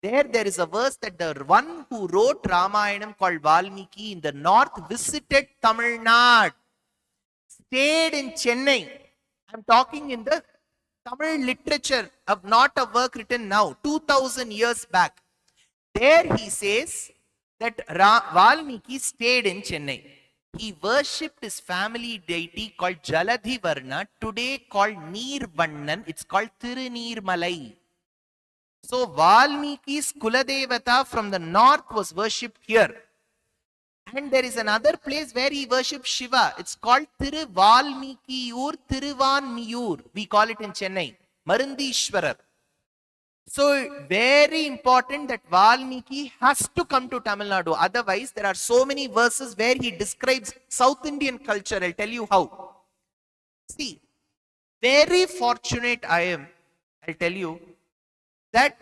There is a verse that the one who wrote Ramayanam, called Valmiki, in the north visited Tamil Nadu, stayed in Chennai. I'm talking in the Tamil literature, of not a work written now, 2000 years back. There he says that Valmiki stayed in Chennai. He worshipped his family deity called Jaladhi Varna, today called Neervannan. It's called Thiruneermalai. So Valmiki's Kuladevata from the north was worshipped here. And there is another place where he worshipped Shiva. It's called Thiruvalmikiyur, Thiruvanmiyur. We call it in Chennai. Marundishwarar. So very important that Valmiki has to come to Tamil Nadu. Otherwise, there are so many verses where he describes South Indian culture. I'll tell you how. See, very fortunate I am, I'll tell you, that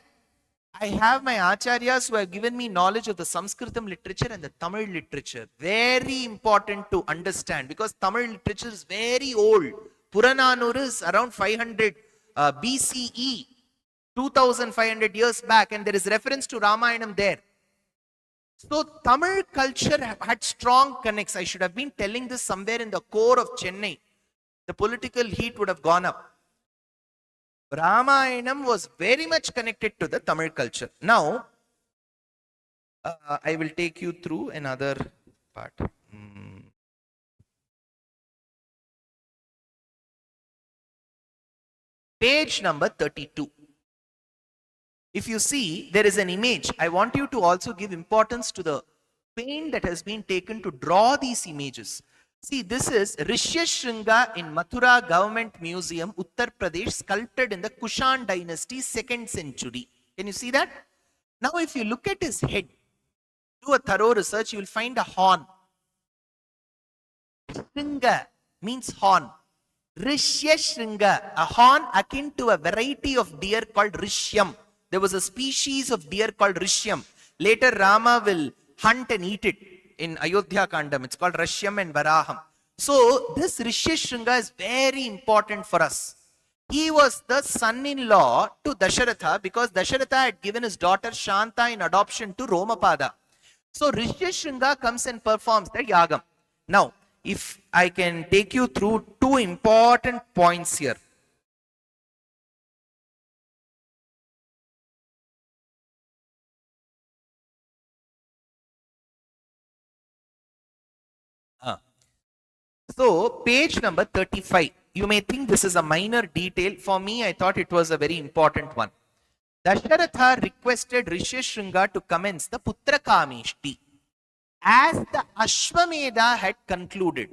I have my acharyas who have given me knowledge of the Sanskritam literature and the Tamil literature. Very important to understand, because Tamil literature is very old. Purananur is around 500 BCE, 2500 years back, and there is reference to Ramayanam there. So Tamil culture had strong connects. I should have been telling this somewhere in the core of Chennai. The political heat would have gone up. Ramayanam was very much connected to the Tamil culture. Now, I will take you through another part. Page number 32. If you see, there is an image. I want you to also give importance to the pain that has been taken to draw these images. See, this is Rishyashringa in Mathura Government Museum, Uttar Pradesh, sculpted in the Kushan dynasty, 2nd century. Can you see that? Now, if you look at his head, do a thorough research, you will find a horn. Shringa means horn. Rishyashringa, a horn akin to a variety of deer called Rishyam. There was a species of deer called Rishyam. Later, Rama will hunt and eat it in Ayodhya Kandam. It's called Rashyam and Varaham. So this Rishyashringa is very important for us. He was the son-in-law to Dasharatha because Dasharatha had given his daughter Shanta in adoption to Romapada. So Rishyashringa comes and performs the yagam. Now, if I can take you through two important points here. So, page number 35. You may think this is a minor detail. For me, I thought it was a very important one. Dasharatha requested Rishyashringa to commence the Putra Kameshti as the Ashwamedha had concluded.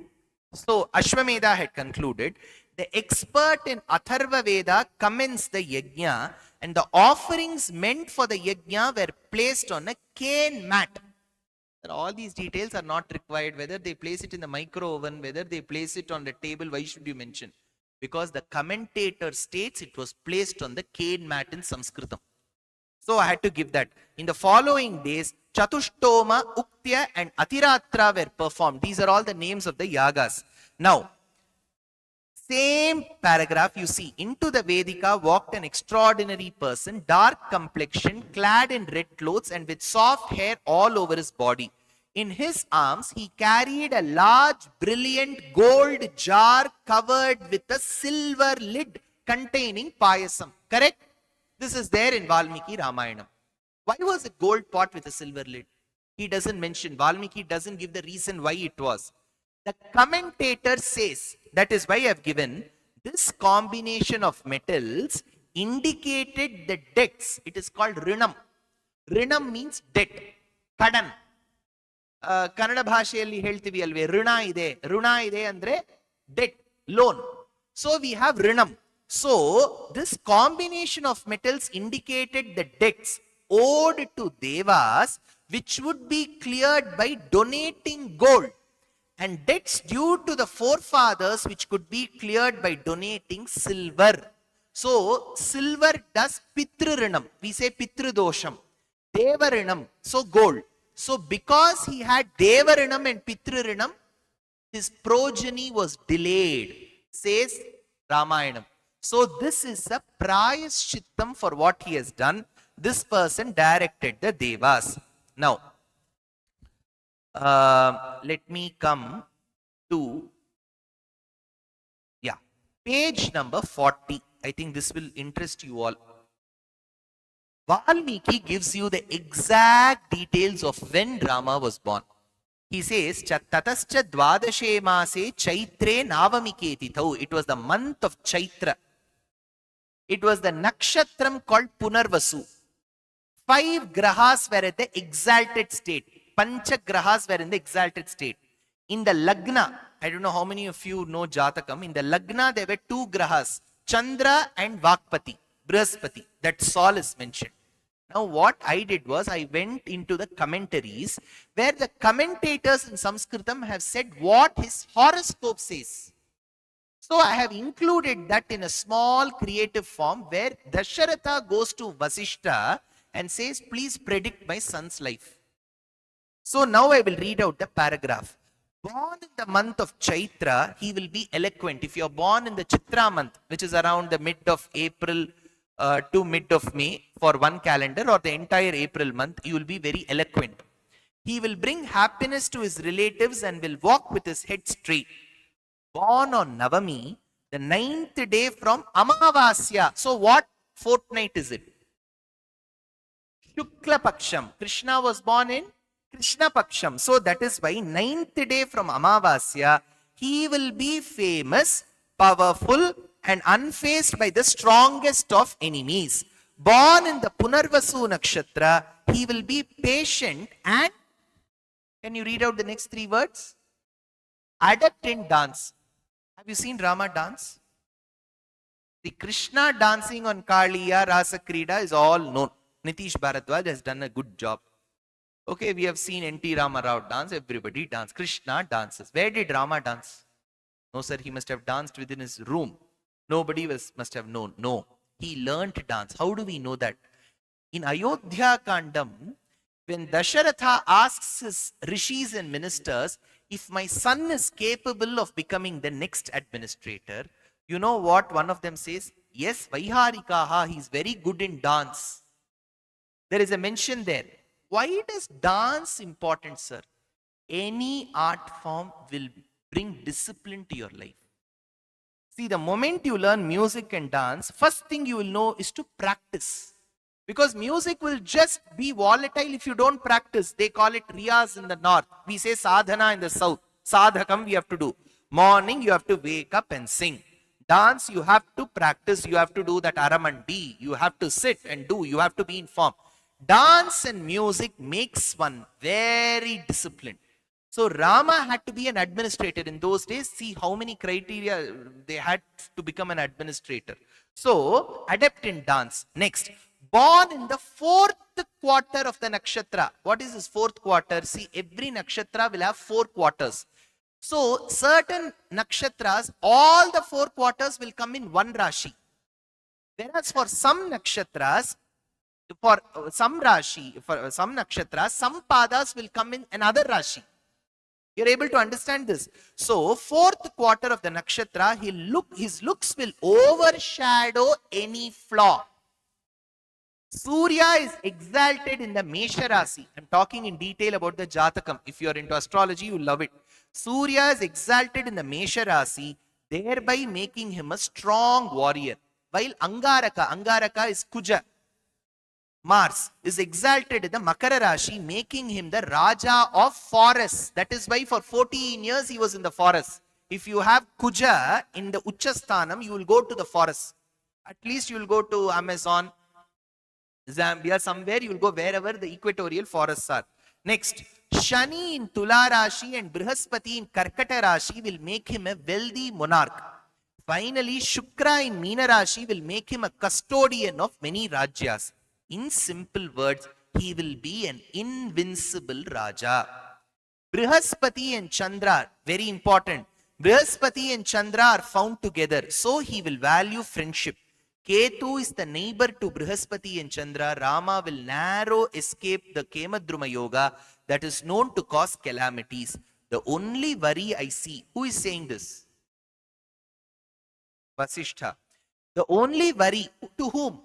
So, Ashwamedha had concluded. The expert in Atharva Veda commenced the yajna, and the offerings meant for the yajna were placed on a cane mat. All these details are not required. Whether they place it in the micro oven, whether they place it on the table, why should you mention? Because the commentator states it was placed on the cane mat in Sanskritam. So I had to give that. In the following days, Chatushtoma, Uktya and Atiratra were performed. These are all the names of the yagas. Now, same paragraph you see, into the Vedika walked an extraordinary person, dark complexion, clad in red clothes and with soft hair all over his body. In his arms, he carried a large, brilliant gold jar covered with a silver lid containing payasam. Correct? This is there in Valmiki Ramayanam. Why was it gold pot with a silver lid? He doesn't mention. Valmiki doesn't give the reason why it was. The commentator says, that is why I have given this combination of metals indicated the debts. It is called rinam. Rinam means debt. Kadan. Kannada bhasheyalli ಹೇಳ್ತೀವಿ ಅಲ್ವೇ ಋಣ ಇದೆ ಅಂದ್ರೆ debt, loan. So we have rinam. So this combination of metals indicated the debts owed to devas which would be cleared by donating gold, and debts due to the forefathers which could be cleared by donating silver. So silver does pitrurinam. We say pitrudosham. Devarinam. So gold. So because he had devarinam and pitrurinam, his progeny was delayed, says Ramayanam. So this is a prayaschittam for what he has done. This person directed the devas. Now, let me come to page number 40. I think this will interest you all. Valmiki gives you the exact details of when Rama was born. He says, Tatascha dvadashe mase chaitre navamike tithau. It was the month of Chaitra. It was the nakshatram called Punarvasu. 5 grahas were at the exalted state. Pancha grahas were in the exalted state. In the Lagna, I don't know how many of you know Jatakam. In the Lagna, there were 2 grahas, Chandra and Vakpati, Brihaspati. That Sol is mentioned. Now, what I did was I went into the commentaries where the commentators in Sanskritam have said what his horoscope says. So I have included that in a small creative form where Dasharatha goes to Vasishta and says, please predict my son's life. So now I will read out the paragraph. Born in the month of Chaitra, he will be eloquent. If you are born in the Chitra month, which is around the mid of April to mid of May for one calendar, or the entire April month, you will be very eloquent. He will bring happiness to his relatives and will walk with his head straight. Born on Navami, the 9th day from Amavasya. So what fortnight is it? Shukla Paksham. Krishna was born in Krishna Paksham. So that is why 9th day from Amavasya, he will be famous, powerful and unfazed by the strongest of enemies. Born in the Punarvasu Nakshatra, he will be patient and, can you read out the next 3 words? Adept in dance. Have you seen Rama dance? The Krishna dancing on Kaliya, Rasa Krida is all known. Nitish Bharadwaj has done a good job. Okay, we have seen N.T. Rama Rao dance, everybody dance. Krishna dances. Where did Rama dance? No sir, he must have danced within his room. Nobody must have known. No, he learned dance. How do we know that? In Ayodhya Kandam, When Dasharatha asks his rishis and ministers, if my son is capable of becoming the next administrator, you know what one of them says? Yes, Vaiharikaha, he is very good in dance. There is a mention there. Why does dance important, sir? Any art form will bring discipline to your life. See, the moment you learn music and dance, first thing you will know is to practice. Because music will just be volatile if you don't practice. They call it riyaz in the north. We say sadhana in the south. Sadhakam we have to do. Morning you have to wake up and sing. Dance you have to practice. You have to do that aramandi. You have to sit and do. You have to be in form. Dance and music makes one very disciplined. So Rama had to be an administrator in those days. See how many criteria they had to become an administrator. So adept in dance. Next, born in the 4th quarter of the nakshatra. What is this 4th quarter? See, every nakshatra will have 4 quarters. So certain nakshatras, all the 4 quarters will come in one rashi. Whereas for some nakshatras, for some nakshatras, some padas will come in another rashi. You're able to understand this. So, 4th quarter of the nakshatra, his looks will overshadow any flaw. Surya is exalted in the Mesha Rasi. I'm talking in detail about the Jatakam. If you're into astrology, you'll love it. Surya is exalted in the Mesha Rasi, thereby making him a strong warrior. While Angaraka is Kuja, Mars, is exalted in the Makara Rashi, making him the Raja of forests. That is why for 14 years he was in the forest. If you have Kuja in the Uchasthanam, you will go to the forest. At least you will go to Amazon, Zambia, somewhere you will go wherever the equatorial forests are. Next, Shani in Tula Rashi and Brihaspati in Karkata Rashi will make him a wealthy monarch. Finally, Shukra in Meena Rashi will make him a custodian of many Rajyas. In simple words, he will be an invincible Raja. Brihaspati and Chandra, very important. Brihaspati and Chandra are found together, so he will value friendship. Ketu is the neighbor to Brihaspati and Chandra. Rama will narrow escape the Kemadruma Yoga that is known to cause calamities. The only worry I see, who is saying this? Vasishtha. The only worry, to whom?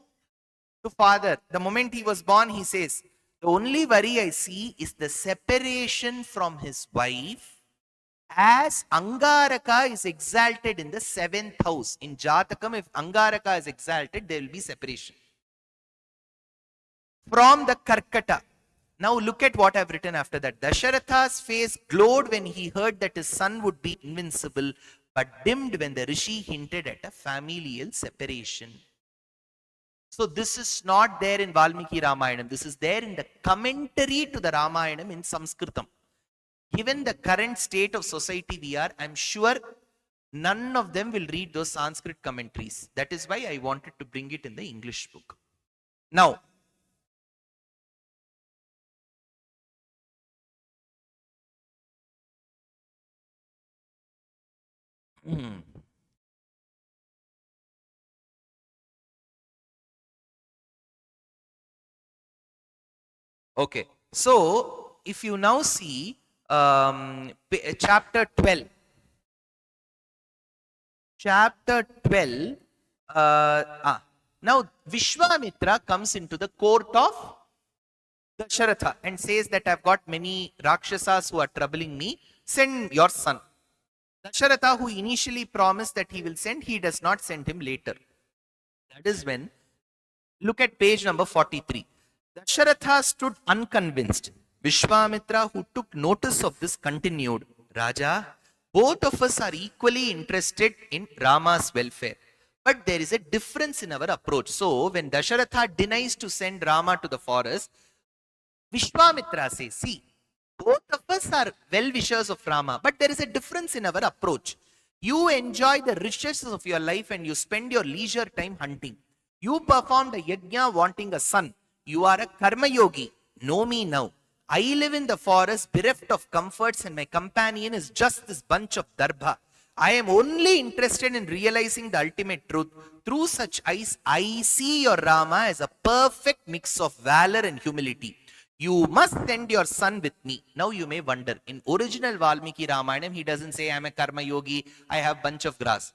To father. The moment he was born, he says, the only worry I see is the separation from his wife, as Angaraka is exalted in the 7th house. In Jatakam, if Angaraka is exalted, there will be separation. From the Karkata. Now look at what I have written after that. Dasharatha's face glowed when he heard that his son would be invincible, but dimmed when the Rishi hinted at a familial separation. So this is not there in Valmiki Ramayanam. This is there in the commentary to the Ramayanam in Sanskritam. Given the current state of society we are, I'm sure none of them will read those Sanskrit commentaries. That is why I wanted to bring it in the English book. Now, okay. So, if you now see chapter 12. Chapter 12. Now, Vishwamitra comes into the court of Dasharatha and says that I've got many Rakshasas who are troubling me. Send your son. Dasharatha, who initially promised that he will send, he does not send him later. That is when, look at page number 43. Dasharatha stood unconvinced. Vishwamitra, who took notice of this, continued, Raja, both of us are equally interested in Rama's welfare. But there is a difference in our approach. So, when Dasharatha denies to send Rama to the forest, Vishwamitra says, see, both of us are well-wishers of Rama, but there is a difference in our approach. You enjoy the riches of your life and you spend your leisure time hunting. You performed a yajna wanting a son. You are a karma yogi. Know me now. I live in the forest bereft of comforts and my companion is just this bunch of darbha. I am only interested in realizing the ultimate truth. Through such eyes, I see your Rama as a perfect mix of valor and humility. You must send your son with me. Now you may wonder, in original Valmiki Ramayanam, he doesn't say, I'm a karma yogi, I have bunch of grass.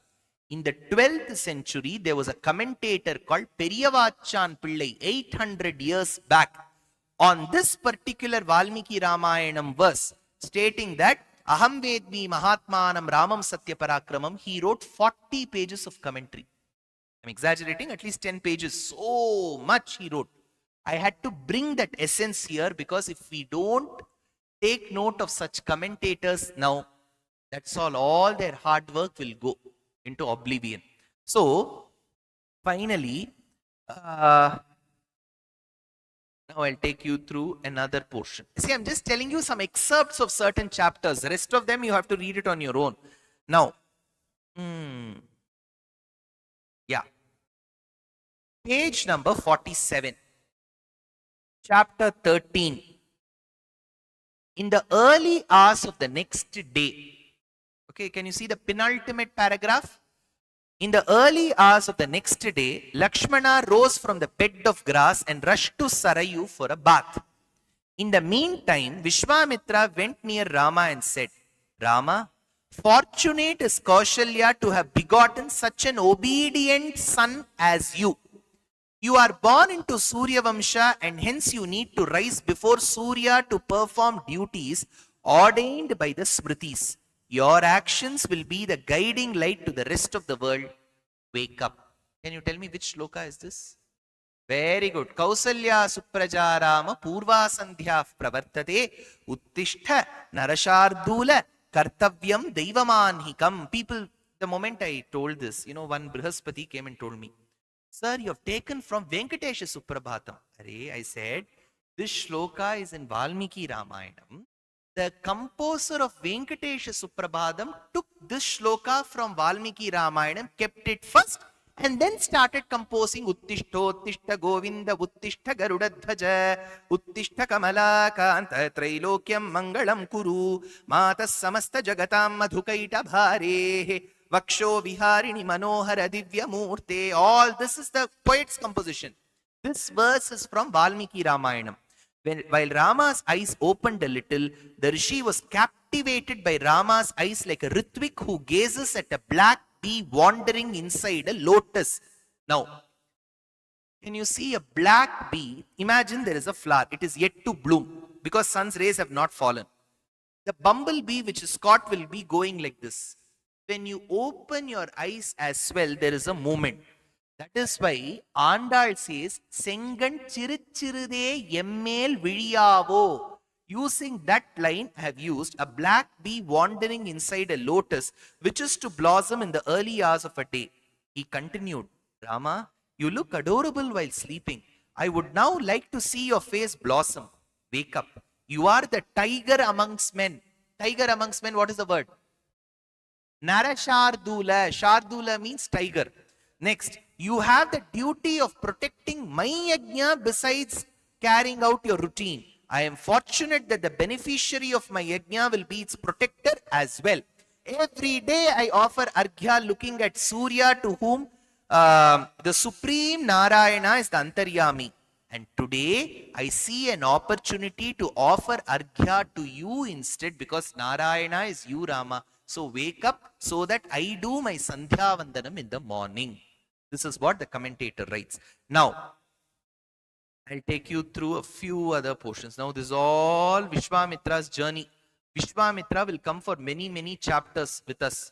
In the 12th century, there was a commentator called Periyavachan Pillai, 800 years back, on this particular Valmiki Ramayanam verse, stating that Aham Vedmi Mahatmanam Ramam Satya Parakramam, he wrote 40 pages of commentary. I'm exaggerating, at least 10 pages. So much he wrote. I had to bring that essence here because if we don't take note of such commentators now, that's all their hard work will go into oblivion. So, finally, now I'll take you through another portion. See, I'm just telling you some excerpts of certain chapters. The rest of them you have to read it on your own. Now, yeah. Page number 47. Chapter 13. In the early hours of the next day. Okay, can you see the penultimate paragraph? In the early hours of the next day, Lakshmana rose from the bed of grass and rushed to Sarayu for a bath. In the meantime, Vishwamitra went near Rama and said, Rama, fortunate is Kaushalya to have begotten such an obedient son as you. You are born into Surya Vamsha and hence you need to rise before Surya to perform duties ordained by the Smritis. Your actions will be the guiding light to the rest of the world. Wake up. Can you tell me which shloka is this? Very good. Kausalya Suprajarama Purva Sandhya Pravartate Uttishta Narashardula Kartavyam Daivamanhikam. People, the moment I told this, one Brihaspati came and told me, Sir, you have taken from Venkatesha Suprabhatam. I said, this shloka is in Valmiki Ramayanam. The composer of Venkatesha Suprabhatam took this shloka from Valmiki Ramayanam, kept it first, and then started composing Uttishta, Uttishta Govinda, Uttishta Garudadhvaja, Uttishta Kamala Kanta Trailokyam Mangalam Kuru, Matas Samasta Jagatam Madhukaita Bhare, Vaksho Viharini Manohara Divya Murte. All this is the poet's composition. This verse is from Valmiki Ramayanam. While Rama's eyes opened a little, the Rishi was captivated by Rama's eyes like a Ritvik who gazes at a black bee wandering inside a lotus. Now, can you see a black bee? Imagine there is a flower. It is yet to bloom because sun's rays have not fallen. The bumblebee which is caught will be going like this. When you open your eyes as well, there is a movement. That is why Andal says, Sengan chirichirude yemmel viliyavo. Using that line, I have used a black bee wandering inside a lotus, which is to blossom in the early hours of a day. He continued, Rama, you look adorable while sleeping. I would now like to see your face blossom. Wake up. You are the tiger amongst men. Tiger amongst men, what is the word? Narashardula. Shardula means tiger. Next, you have the duty of protecting my yajna besides carrying out your routine. I am fortunate that the beneficiary of my yajna will be its protector as well. Every day I offer arghya looking at Surya, to whom the supreme Narayana is the Antaryami. And today I see an opportunity to offer arghya to you instead, because Narayana is you, Rama. So wake up so that I do my Sandhya Vandanam in the morning. This is what the commentator writes. Now, I'll take you through a few other portions. Now, this is all Vishwamitra's journey. Vishwamitra will come for many, many chapters with us.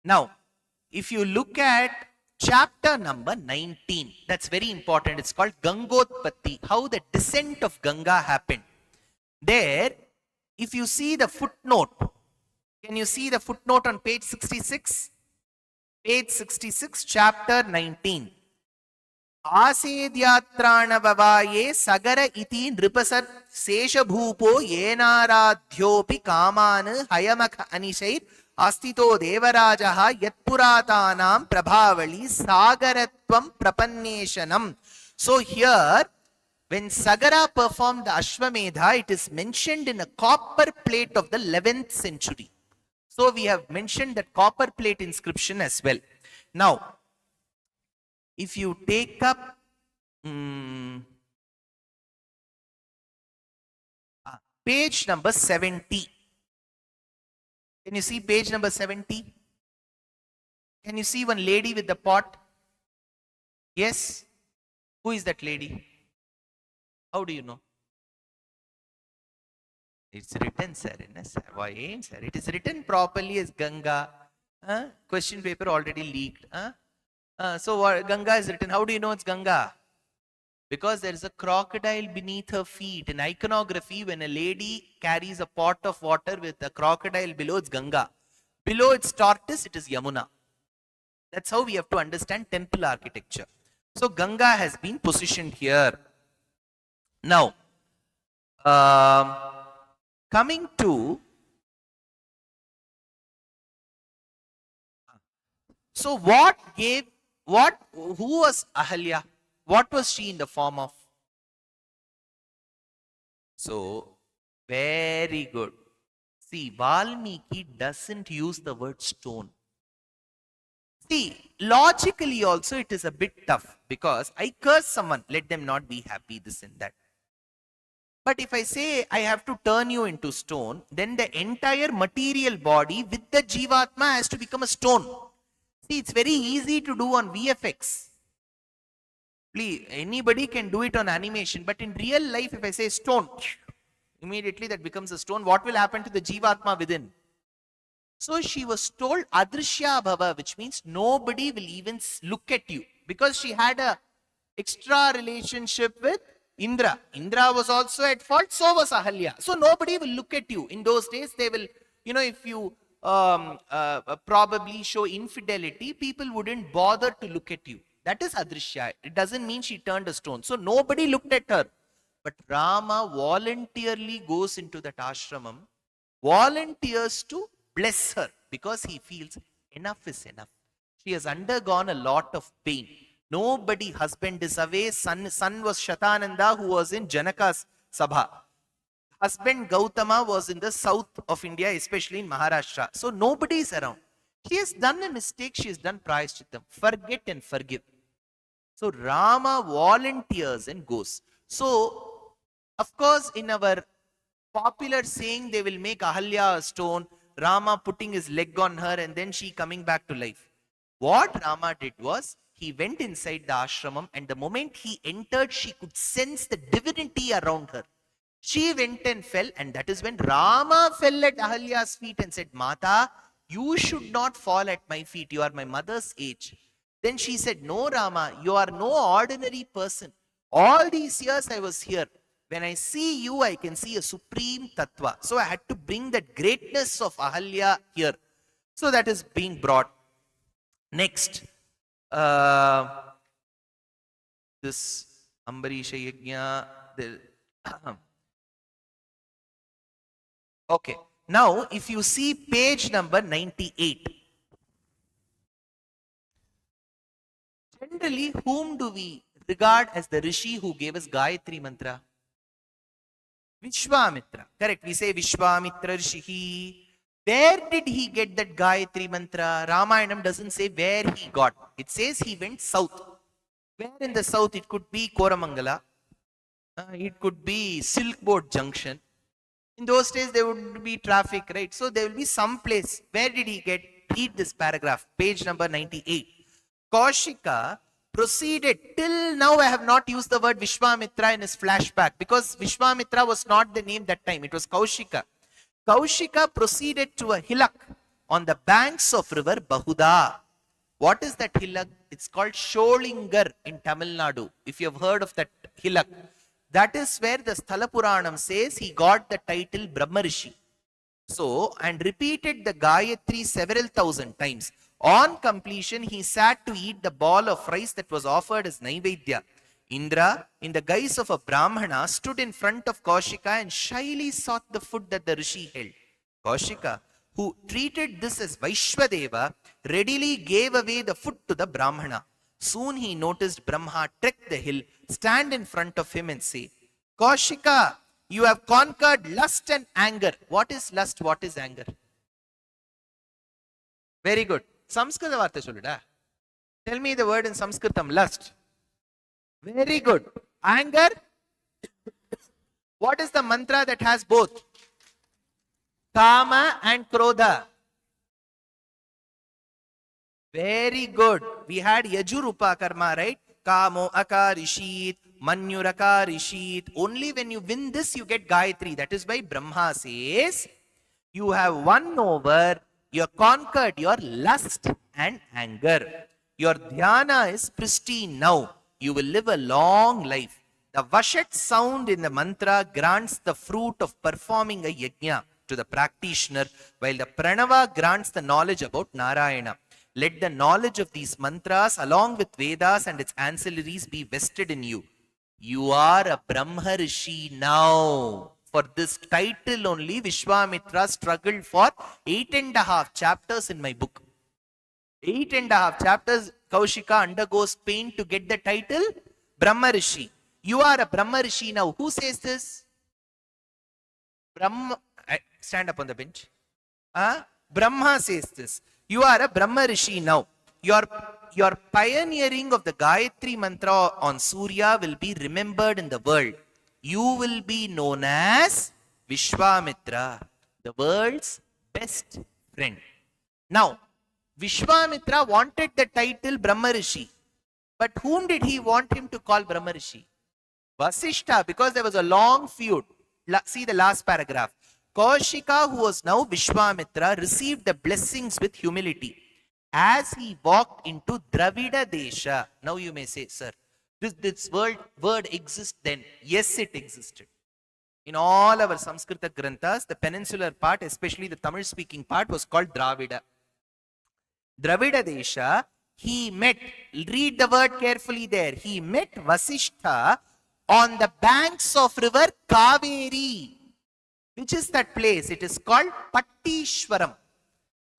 Now, if you look at chapter number 19, that's very important. It's called Gangotpatti, how the descent of Ganga happened. There, if you see the footnote, can you see the footnote on page 66? Page 66, chapter 19. Asedyatrana vavaye sagara iti nripasar seshabhupo yenaradhyopi kaman hayamakha anishair astito devarajaha yatpuratanam prabhavali sagaratvam prapanneshanam. So here, when Sagara performed the Ashwamedha, it is mentioned in a copper plate of the 11th century. So we have mentioned that copper plate inscription as well. Now, if you take up page number 70. Can you see page number 70? Can you see one lady with the pot? Yes. Who is that lady? How do you know? It's written, sir. Why ain't, sir? It is written properly as Ganga. Question paper already leaked. So Ganga is written. How do you know it's Ganga? Because there is a crocodile beneath her feet. In iconography, when a lady carries a pot of water with a crocodile below, it's Ganga. Below its tortoise, it is Yamuna. That's how we have to understand temple architecture. So Ganga has been positioned here. Now, coming to so who was Ahalya? What was she in the form of? So, very good. See, Valmiki doesn't use the word stone. See, logically also it is a bit tough because I curse someone, let them not be happy, this and that. But if I say I have to turn you into stone, then the entire material body with the Jivatma has to become a stone. See, it's very easy to do on VFX. Please, anybody can do it on animation, but in real life, if I say stone, immediately that becomes a stone. What will happen to the Jivatma within? So she was told Adrishya Bhava, which means nobody will even look at you, because she had a extra relationship with Indra. Indra was also at fault, so was Ahalya. So nobody will look at you. In those days, they will, if you probably show infidelity, people wouldn't bother to look at you. That is Adrishya. It doesn't mean she turned a stone. So nobody looked at her. But Rama voluntarily goes into that ashramam, volunteers to bless her, because he feels enough is enough. She has undergone a lot of pain. Nobody, husband is away, son was Shatananda, who was in Janaka's Sabha. Husband Gautama was in the south of India, especially in Maharashtra. So nobody is around. She has done a mistake, she has done prayashchittam. Forget and forgive. So Rama volunteers and goes. So, of course, in our popular saying, they will make Ahalya a stone, Rama putting his leg on her and then she coming back to life. What Rama did was, he went inside the ashramam, and the moment he entered, she could sense the divinity around her. She went and fell, and that is when Rama fell at Ahalya's feet and said, Mata, you should not fall at my feet. You are my mother's age. Then she said, no, Rama, you are no ordinary person. All these years I was here. When I see you, I can see a supreme tattva. So I had to bring that greatness of Ahalya here. So that is being brought. Next, this Ambarisha Yajna. Okay. Now, if you see page number 98. Generally, whom do we regard as the Rishi who gave us Gayatri Mantra? Vishwamitra. Correct. We say Vishwamitra Rishi. Where did he get that Gayatri Mantra? Ramayanam doesn't say where he got. It says he went south. Where in the south? It could be Koramangala. It could be Silk Board Junction. In those days, there would be traffic, right? So there will be some place. Where did he get? Read this paragraph, page number 98. Kaushika proceeded. Till now, I have not used the word Vishwamitra in his flashback, because Vishwamitra was not the name that time. It was Kaushika. Kaushika proceeded to a hillock on the banks of river Bahuda. What is that hillock? It's called Sholingar in Tamil Nadu. If you have heard of that hillock, that is where the Sthala Puranam says he got the title Brahmarishi. So, and repeated the Gayatri several thousand times. On completion, he sat to eat the ball of rice that was offered as Naivedya. Indra, in the guise of a Brahmana, stood in front of Kaushika and shyly sought the food that the Rishi held. Kaushika, who treated this as Vaishwadeva, readily gave away the food to the Brahmana. Soon he noticed Brahma trek the hill, stand in front of him and say, Kaushika, you have conquered lust and anger. What is lust? What is anger? Very good. Samskrita Vartha Solluda. Tell me the word in Sanskritam. Lust. Very good. Anger. What is the mantra that has both? Kama and Krodha. Very good. We had Yajurupa karma, right? Kamo akarishit, manyurakarishit. Only when you win this, you get Gayatri. That is why Brahma says, you have won over, you have conquered your lust and anger. Your dhyana is pristine now. You will live a long life. The Vashat sound in the mantra grants the fruit of performing a yajna to the practitioner, while the Pranava grants the knowledge about Narayana. Let the knowledge of these mantras along with Vedas and its ancillaries be vested in you. You are a Brahma Rishi now. For this title only, Vishwamitra struggled for 8.5 chapters in my book. 8.5 chapters, Kaushika undergoes pain to get the title Brahma Rishi. You are a Brahma Rishi now. Who says this? Brahma. Stand up on the bench. Brahma says this. You are a Brahma Rishi now. Your pioneering of the Gayatri mantra on Surya will be remembered in the world. You will be known as Vishwamitra, the world's best friend. Now, Vishwamitra wanted the title Brahma Rishi. But whom did he want him to call Brahma Rishi? Vasishtha, because there was a long feud. See the last paragraph. Kaushika, who was now Vishwamitra, received the blessings with humility as he walked into Dravida Desha. Now you may say, sir, this word exists then. Yes, it existed. In all our Sanskrita Granthas, the peninsular part, especially the Tamil speaking part, was called Dravida. Dravida Desha, he met, read the word carefully there, he met Vasishtha on the banks of river Kaveri. Which is that place? It is called Pattishwaram.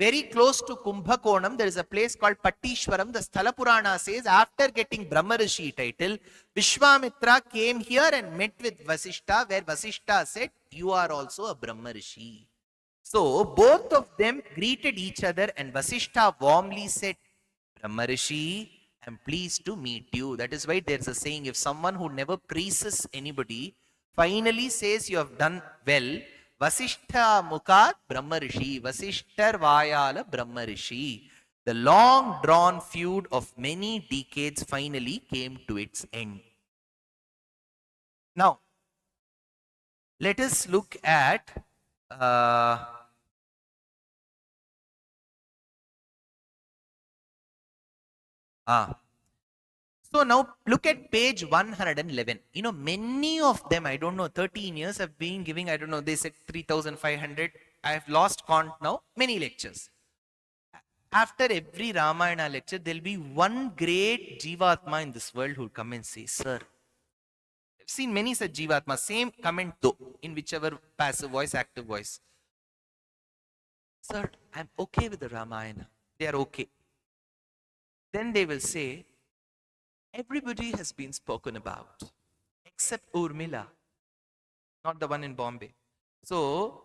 Very close to Kumbhakonam, there is a place called Pattishwaram. The Sthala Purana says, after getting Brahma Rishi title, Vishwamitra came here and met with Vasishtha, where Vasishtha said, you are also a Brahma Rishi. So, both of them greeted each other and Vasishtha warmly said, Brahma Rishi, I am pleased to meet you. That is why there is a saying, if someone who never praises anybody finally says you have done well, Vasishtha Mukhat Brahma Rishi, Vasishtar Vayala Brahma Rishi. The long drawn feud of many decades finally came to its end. Now, let us look at So now look at page 111. You know, many of them, I don't know, 13 years have been giving, I don't know, they said 3,500. I have lost count now, many lectures. After every Ramayana lecture, there will be one great Jivatma in this world who will come and say, sir, I've seen many such Jivatmas, same comment though, in whichever passive voice, active voice. Sir, I'm okay with the Ramayana. They are okay. Then they will say, everybody has been spoken about, except Urmila, not the one in Bombay. So,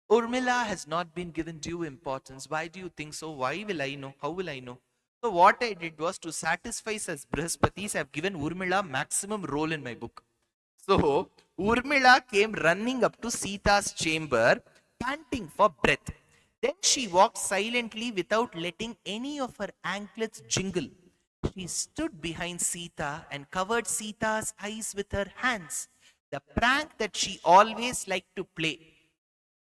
Urmila has not been given due importance. Why do you think so? Why will I know? How will I know? So, what I did was to satisfy as Brahaspatis, I have given Urmila maximum role in my book. So, Urmila came running up to Sita's chamber, panting for breath. Then she walked silently without letting any of her anklets jingle. She stood behind Sita and covered Sita's eyes with her hands. The prank that she always liked to play.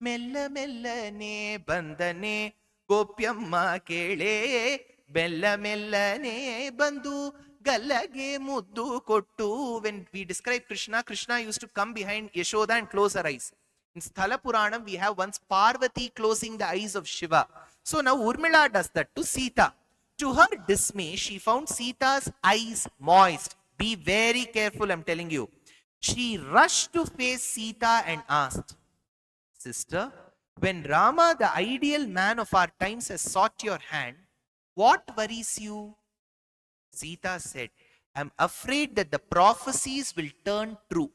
Mella mellane bandane gopyamma kele bella mellane bandu galage muddu kottu. When we describe Krishna, Krishna used to come behind Yashoda and close her eyes. In Sthala Puranam, we have once Parvati closing the eyes of Shiva. So now Urmila does that to Sita. To her dismay, she found Sita's eyes moist. Be very careful, I'm telling you. She rushed to face Sita and asked, Sister, when Rama, the ideal man of our times, has sought your hand, what worries you? Sita said, I'm afraid that the prophecies will turn true.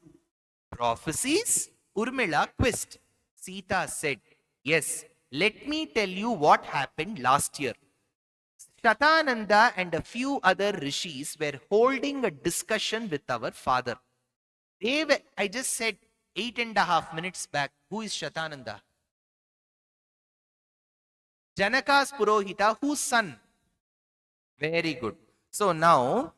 Prophecies? Urmila quizzed. Sita said, yes, let me tell you what happened last year. Shatananda and a few other rishis were holding a discussion with our father. I just said 8.5 minutes back, who is Shatananda? Janaka's Purohita, whose son? Very good. So now,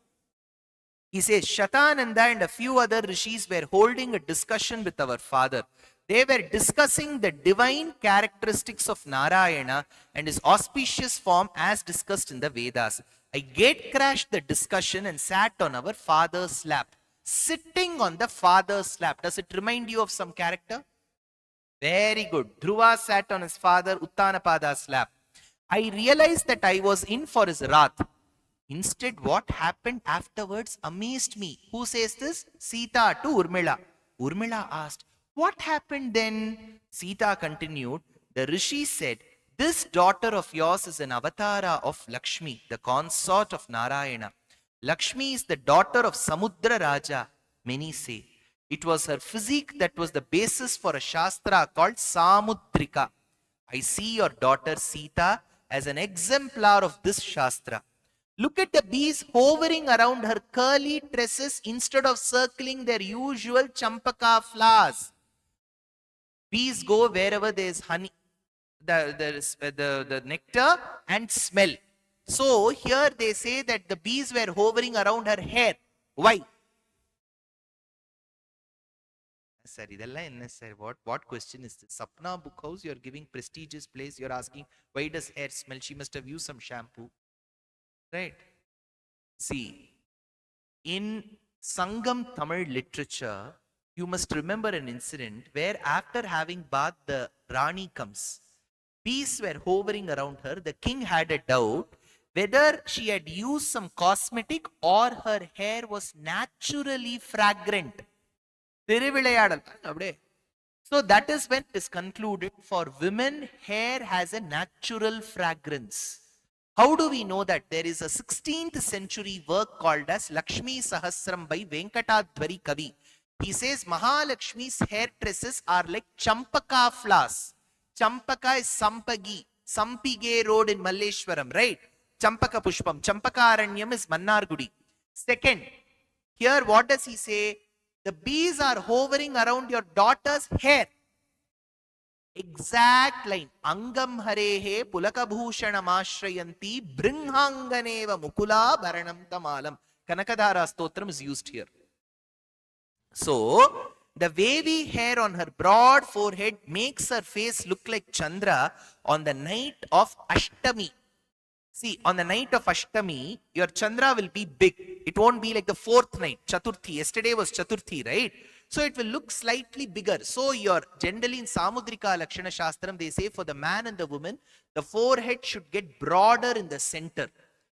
he says, Shatananda and a few other rishis were holding a discussion with our father. They were discussing the divine characteristics of Narayana and his auspicious form as discussed in the Vedas. I gate crashed the discussion and sat on our father's lap. Sitting on the father's lap. Does it remind you of some character? Very good. Dhruva sat on his father Uttanapada's lap. I realized that I was in for his wrath. Instead, what happened afterwards amazed me. Who says this? Sita to Urmila. Urmila asked, what happened then? Sita continued, the rishi said, this daughter of yours is an avatara of Lakshmi, the consort of Narayana. Lakshmi is the daughter of Samudra Raja, many say. It was her physique that was the basis for a shastra called Samudrika. I see your daughter Sita as an exemplar of this shastra. Look at the bees hovering around her curly tresses instead of circling their usual champaka flowers. Bees go wherever there is honey, the nectar and smell. So here they say that the bees were hovering around her hair. Why? Sir, what question is this? Sapna book house, you're giving prestigious place. You're asking, why does hair smell? She must have used some shampoo. Right? See, in Sangam Tamil literature, you must remember an incident where after having bathed, the Rani comes. Bees were hovering around her. The king had a doubt whether she had used some cosmetic or her hair was naturally fragrant. So that is when it is concluded, for women, hair has a natural fragrance. How do we know that? There is a 16th century work called as Lakshmi Sahasram by Venkatadhwari Kavi. He says Mahalakshmi's hair tresses are like champaka flowers. Champaka is Sampagi. Sampige road in Malleshwaram, right? Champaka Pushpam. Champaka Aranyam is Mannargudi. Second, here what does he say? The bees are hovering around your daughter's hair. Exact line. Angam harehe pulakabhushanam ashrayanti bringhanganeva mukula baranam tamalam. Kanakadhara stotram is used here. So, the wavy hair on her broad forehead makes her face look like Chandra on the night of Ashtami. See, on the night of Ashtami, your Chandra will be big. It won't be like the fourth night, Chaturthi. Yesterday was Chaturthi, right? So it will look slightly bigger. So generally in Samudrika Lakshana Shastram, they say for the man and the woman, the forehead should get broader in the center.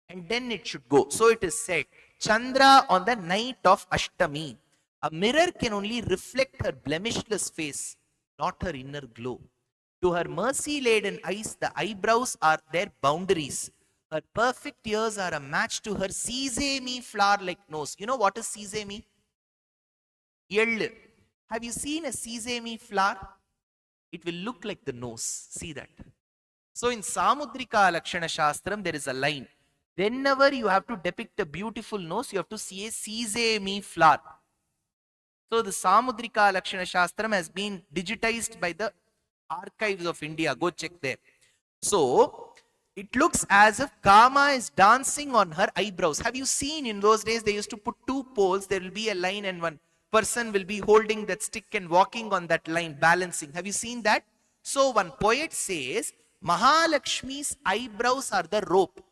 And then it should go. So it is said, Chandra on the night of Ashtami. A mirror can only reflect her blemishless face, not her inner glow. To her mercy-laden eyes, the eyebrows are their boundaries. Her perfect ears are a match to her sesame flower-like nose. You know what is sesame? Yellow. Have you seen a sesame flower? It will look like the nose. See that. So in Samudrika Lakshana Shastram, there is a line. Whenever you have to depict a beautiful nose, you have to see a sesame flower. So the Samudrika Lakshana Shastram has been digitized by the archives of India. Go check there. So it looks as if Kama is dancing on her eyebrows. Have you seen in those days they used to put two poles, there will be a line and one person will be holding that stick and walking on that line, balancing. Have you seen that? So one poet says, Mahalakshmi's eyebrows are the rope.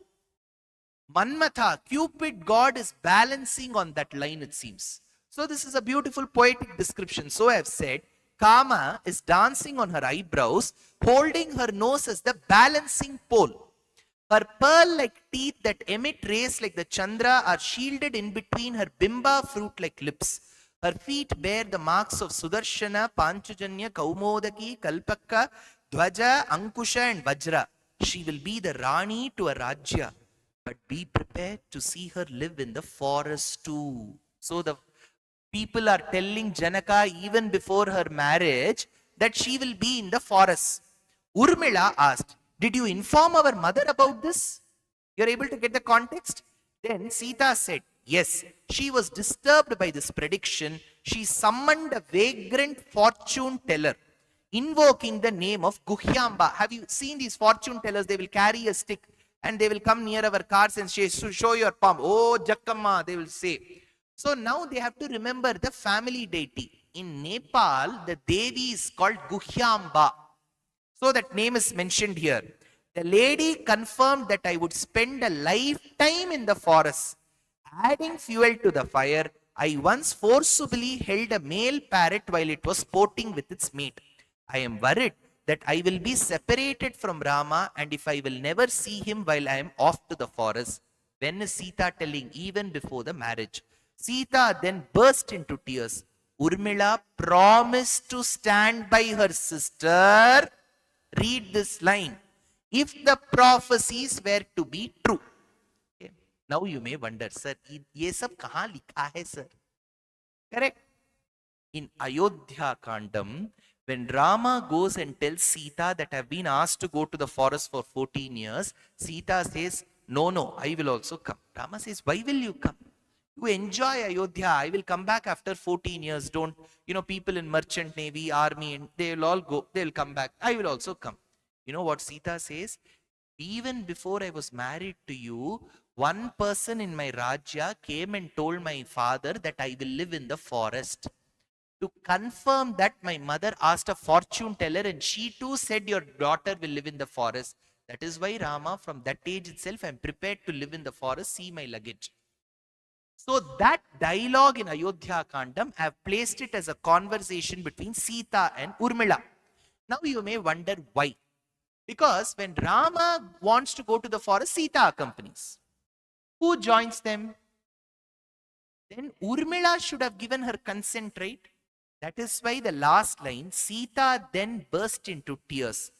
Manmatha, Cupid god, is balancing on that line, it seems. So this is a beautiful poetic description. So I have said, Kama is dancing on her eyebrows, holding her nose as the balancing pole. Her pearl-like teeth that emit rays like the Chandra are shielded in between her bimba fruit-like lips. Her feet bear the marks of Sudarshana, Panchajanya, Kaumodaki, Kalpaka, Dvaja, Ankusha and Vajra. She will be the Rani to a Rajya. But be prepared to see her live in the forest too. So the people are telling Janaka even before her marriage that she will be in the forest. Urmila asked, did you inform our mother about this? You're able to get the context? Then Sita said, yes, she was disturbed by this prediction. She summoned a vagrant fortune teller, invoking the name of Guhyamba. Have you seen these fortune tellers? They will carry a stick and they will come near our cars and say, show your palm. Oh, Jakkamma, they will say. So now they have to remember the family deity. In Nepal, the Devi is called Guhyamba. So that name is mentioned here. The lady confirmed that I would spend a lifetime in the forest. Adding fuel to the fire, I once forcibly held a male parrot while it was sporting with its mate. I am worried that I will be separated from Rama, and if I will never see him while I am off to the forest. When is Sita telling? Even before the marriage. Sita then burst into tears. Urmila promised to stand by her sister. Read this line. If the prophecies were to be true. Okay. Now you may wonder, sir, ये सब कहाँ लिखा है, sir? Correct. In Ayodhya Kandam, when Rama goes and tells Sita that I have been asked to go to the forest for 14 years, Sita says, no, I will also come. Rama says, why will you come? You enjoy Ayodhya. I will come back after 14 years. Don't, people in merchant navy, army, and they will all go. They will come back. I will also come. You know what Sita says? Even before I was married to you, one person in my Rajya came and told my father that I will live in the forest. To confirm that, my mother asked a fortune teller and she too said your daughter will live in the forest. That is why Rama, from that age itself, I am prepared to live in the forest. See my luggage. So that dialogue in Ayodhya Kandam, I have placed it as a conversation between Sita and Urmila. Now you may wonder why. Because when Rama wants to go to the forest, Sita accompanies. Who joins them? Then Urmila should have given her consent, right? That is why the last line, Sita then burst into tears.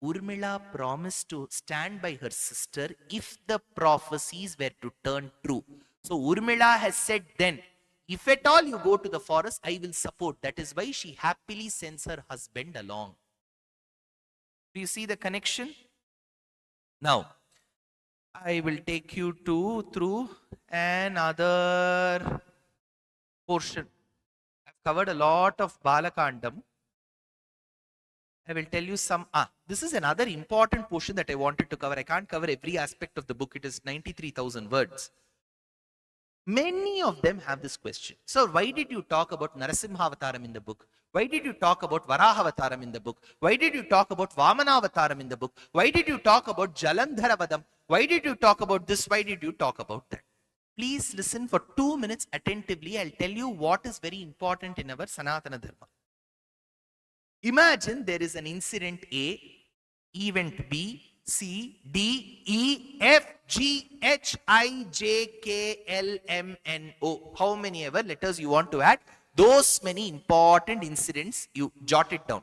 Urmila promised to stand by her sister if the prophecies were to turn true. So Urmila has said then, if at all you go to the forest, I will support. That is why she happily sends her husband along. Do you see the connection? Now, I will take you through another portion. I've covered a lot of Balakandam. I will tell you some. This is another important portion that I wanted to cover. I can't cover every aspect of the book. It is 93,000 words. Many of them have this question. So why did you talk about Narasimhavataram in the book? Why did you talk about Varahavataram in the book? Why did you talk about Vamanavataram in the book? Why did you talk about Jalandharavadam? Why did you talk about this? Why did you talk about that? Please listen for 2 minutes attentively. I'll tell you what is very important in our Sanatana Dharma. Imagine there is an incident A, event B, C, D, E, F, G, H, I, J, K, L, M, N, O. How many ever letters you want to add? Those many important incidents, you jot it down.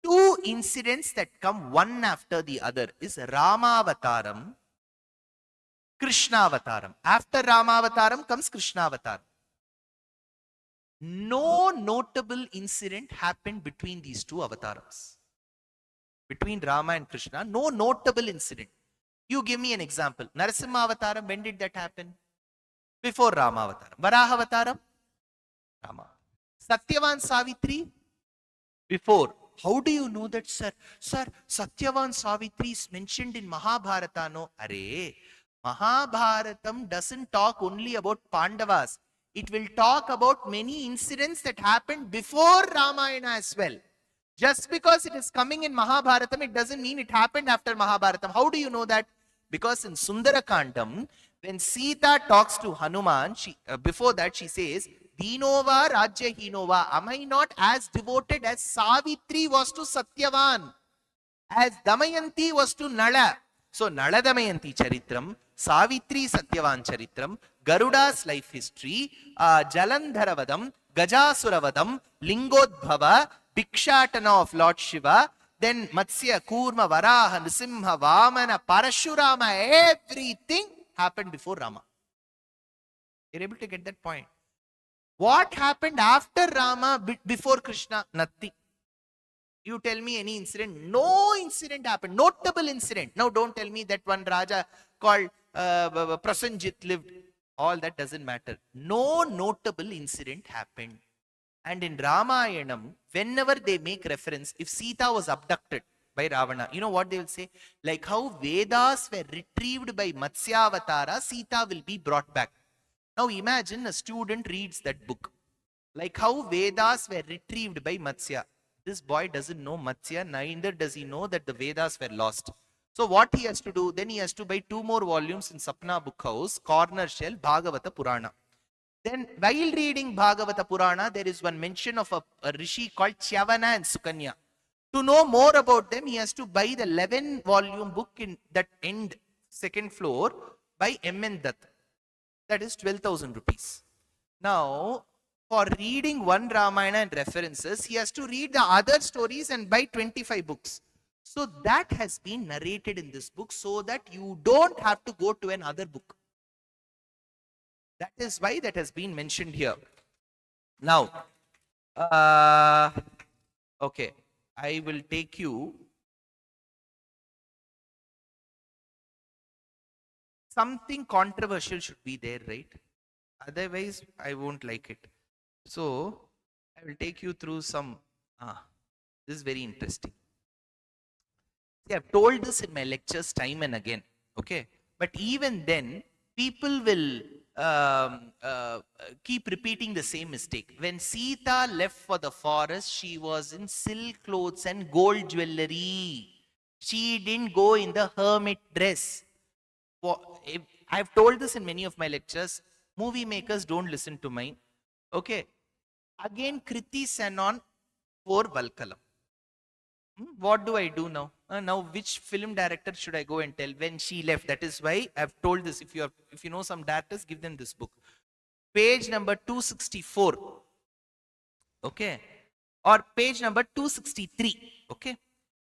2 incidents that come one after the other is Ramavataram, Krishnavataram. After Ramavataram comes Krishnavataram. No notable incident happened between these 2 avatars. Between Rama and Krishna, no notable incident. You give me an example. Narasimha Avataram, when did that happen? Before Rama Avataram. Varaha Avataram? Rama. Satyavan Savitri? Before. How do you know that, sir? Sir, Satyavan Savitri is mentioned in Mahabharata. No, Arey. Mahabharatam doesn't talk only about Pandavas. It will talk about many incidents that happened before Ramayana as well. Just because it is coming in Mahabharatam, it doesn't mean it happened after Mahabharatam. How do you know that? Because in Sundarakandam, when Sita talks to Hanuman, before that she says, Dinova Rajya Hinova, am I not as devoted as Savitri was to Satyavan, as Damayanti was to Nala? So Nala Damayanti Charitram, Savitri Satyavan Charitram, Garuda's life history, Jalandharavadam, Gajasuravadam, Lingodbhava, Bhikshatana of Lord Shiva, then Matsya, Kurma, Varaha, Nrisimha, Vamana, Parashurama, everything happened before Rama. You're able to get that point. What happened after Rama, before Krishna? Nothing. You tell me any incident. No incident happened. Notable incident. Now don't tell me that one Raja called Prasenjit lived. All that doesn't matter. No notable incident happened. And in Ramayanam, whenever they make reference, if Sita was abducted by Ravana, you know what they will say? Like how Vedas were retrieved by Matsyavatara, Sita will be brought back. Now imagine a student reads that book. Like how Vedas were retrieved by Matsya. This boy doesn't know Matsya, neither does he know that the Vedas were lost. So what he has to do, then he has to buy 2 more volumes in Sapna book house, corner shelf, Bhagavata Purana. Then while reading Bhagavata Purana, there is one mention of a rishi called Chavana and Sukanya. To know more about them, he has to buy the 11-volume book in that end, second floor, by M.N. Dutt. That is 12,000 rupees. Now, for reading one Ramayana and references, he has to read the other stories and buy 25 books. So that has been narrated in this book so that you don't have to go to another book. That is why that has been mentioned here. Now, okay, I will take you. Something controversial should be there, right? Otherwise, I won't like it. So, I will take you through some. This is very interesting. See, I've told this in my lectures time and again. Okay, but even then, people will keep repeating the same mistake. When Sita left for the forest, she was in silk clothes and gold jewelry. She didn't go in the hermit dress. I've told this in many of my lectures. Movie makers don't listen to mine. Okay. Again, Kriti Sanon for Valkalam. What do I do now? Now, which film director should I go and tell when she left? That is why I've told this. If you know some directors, give them this book. Page number 264. Okay. Or page number 263. Okay.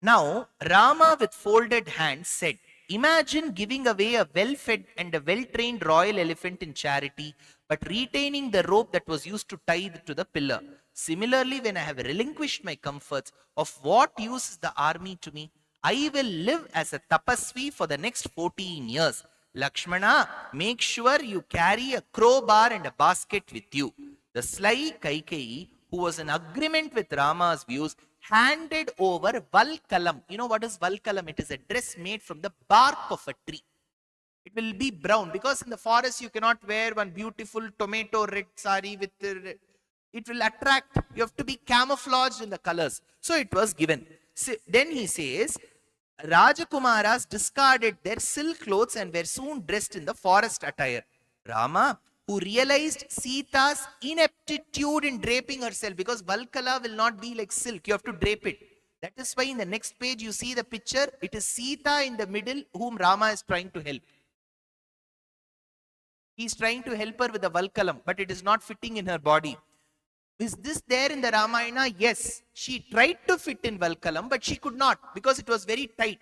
Now, Rama with folded hands said, imagine giving away a well-fed and a well-trained royal elephant in charity, but retaining the rope that was used to tie it to the pillar. Similarly, when I have relinquished my comforts, of what use is the army to me? I will live as a tapasvi for the next 14 years. Lakshmana, make sure you carry a crowbar and a basket with you. The sly Kaikeyi, who was in agreement with Rama's views, handed over Valkalam. You know what is Valkalam? It is a dress made from the bark of a tree. It will be brown because in the forest you cannot wear one beautiful tomato red sari with it will attract. You have to be camouflaged in the colors. So it was given. So then he says, Rajakumaras discarded their silk clothes and were soon dressed in the forest attire. Rama, who realized Sita's ineptitude in draping herself, because Valkala will not be like silk, you have to drape it. That is why in the next page you see the picture, it is Sita in the middle whom Rama is trying to help. He is trying to help her with the Valkalam, but it is not fitting in her body. Is this there in the Ramayana? Yes. She tried to fit in Valkalam, but she could not because it was very tight.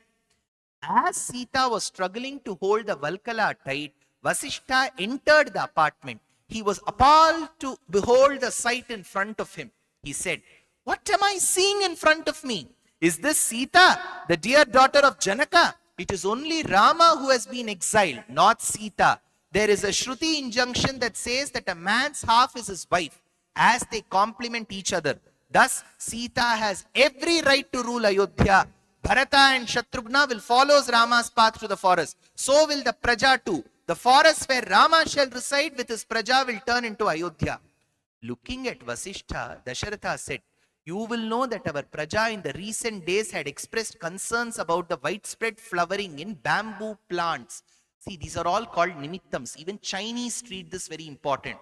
As Sita was struggling to hold the Valkala tight, Vasishtha entered the apartment. He was appalled to behold the sight in front of him. He said, what am I seeing in front of me? Is this Sita, the dear daughter of Janaka? It is only Rama who has been exiled, not Sita. There is a Shruti injunction that says that a man's half is his wife, as they complement each other. Thus, Sita has every right to rule Ayodhya. Bharata and Shatrughna will follow Rama's path to the forest. So will the Praja too. The forest where Rama shall reside with his Praja will turn into Ayodhya. Looking at Vasishtha, Dasharatha said, you will know that our Praja in the recent days had expressed concerns about the widespread flowering in bamboo plants. See, these are all called nimittams. Even Chinese treat this very important.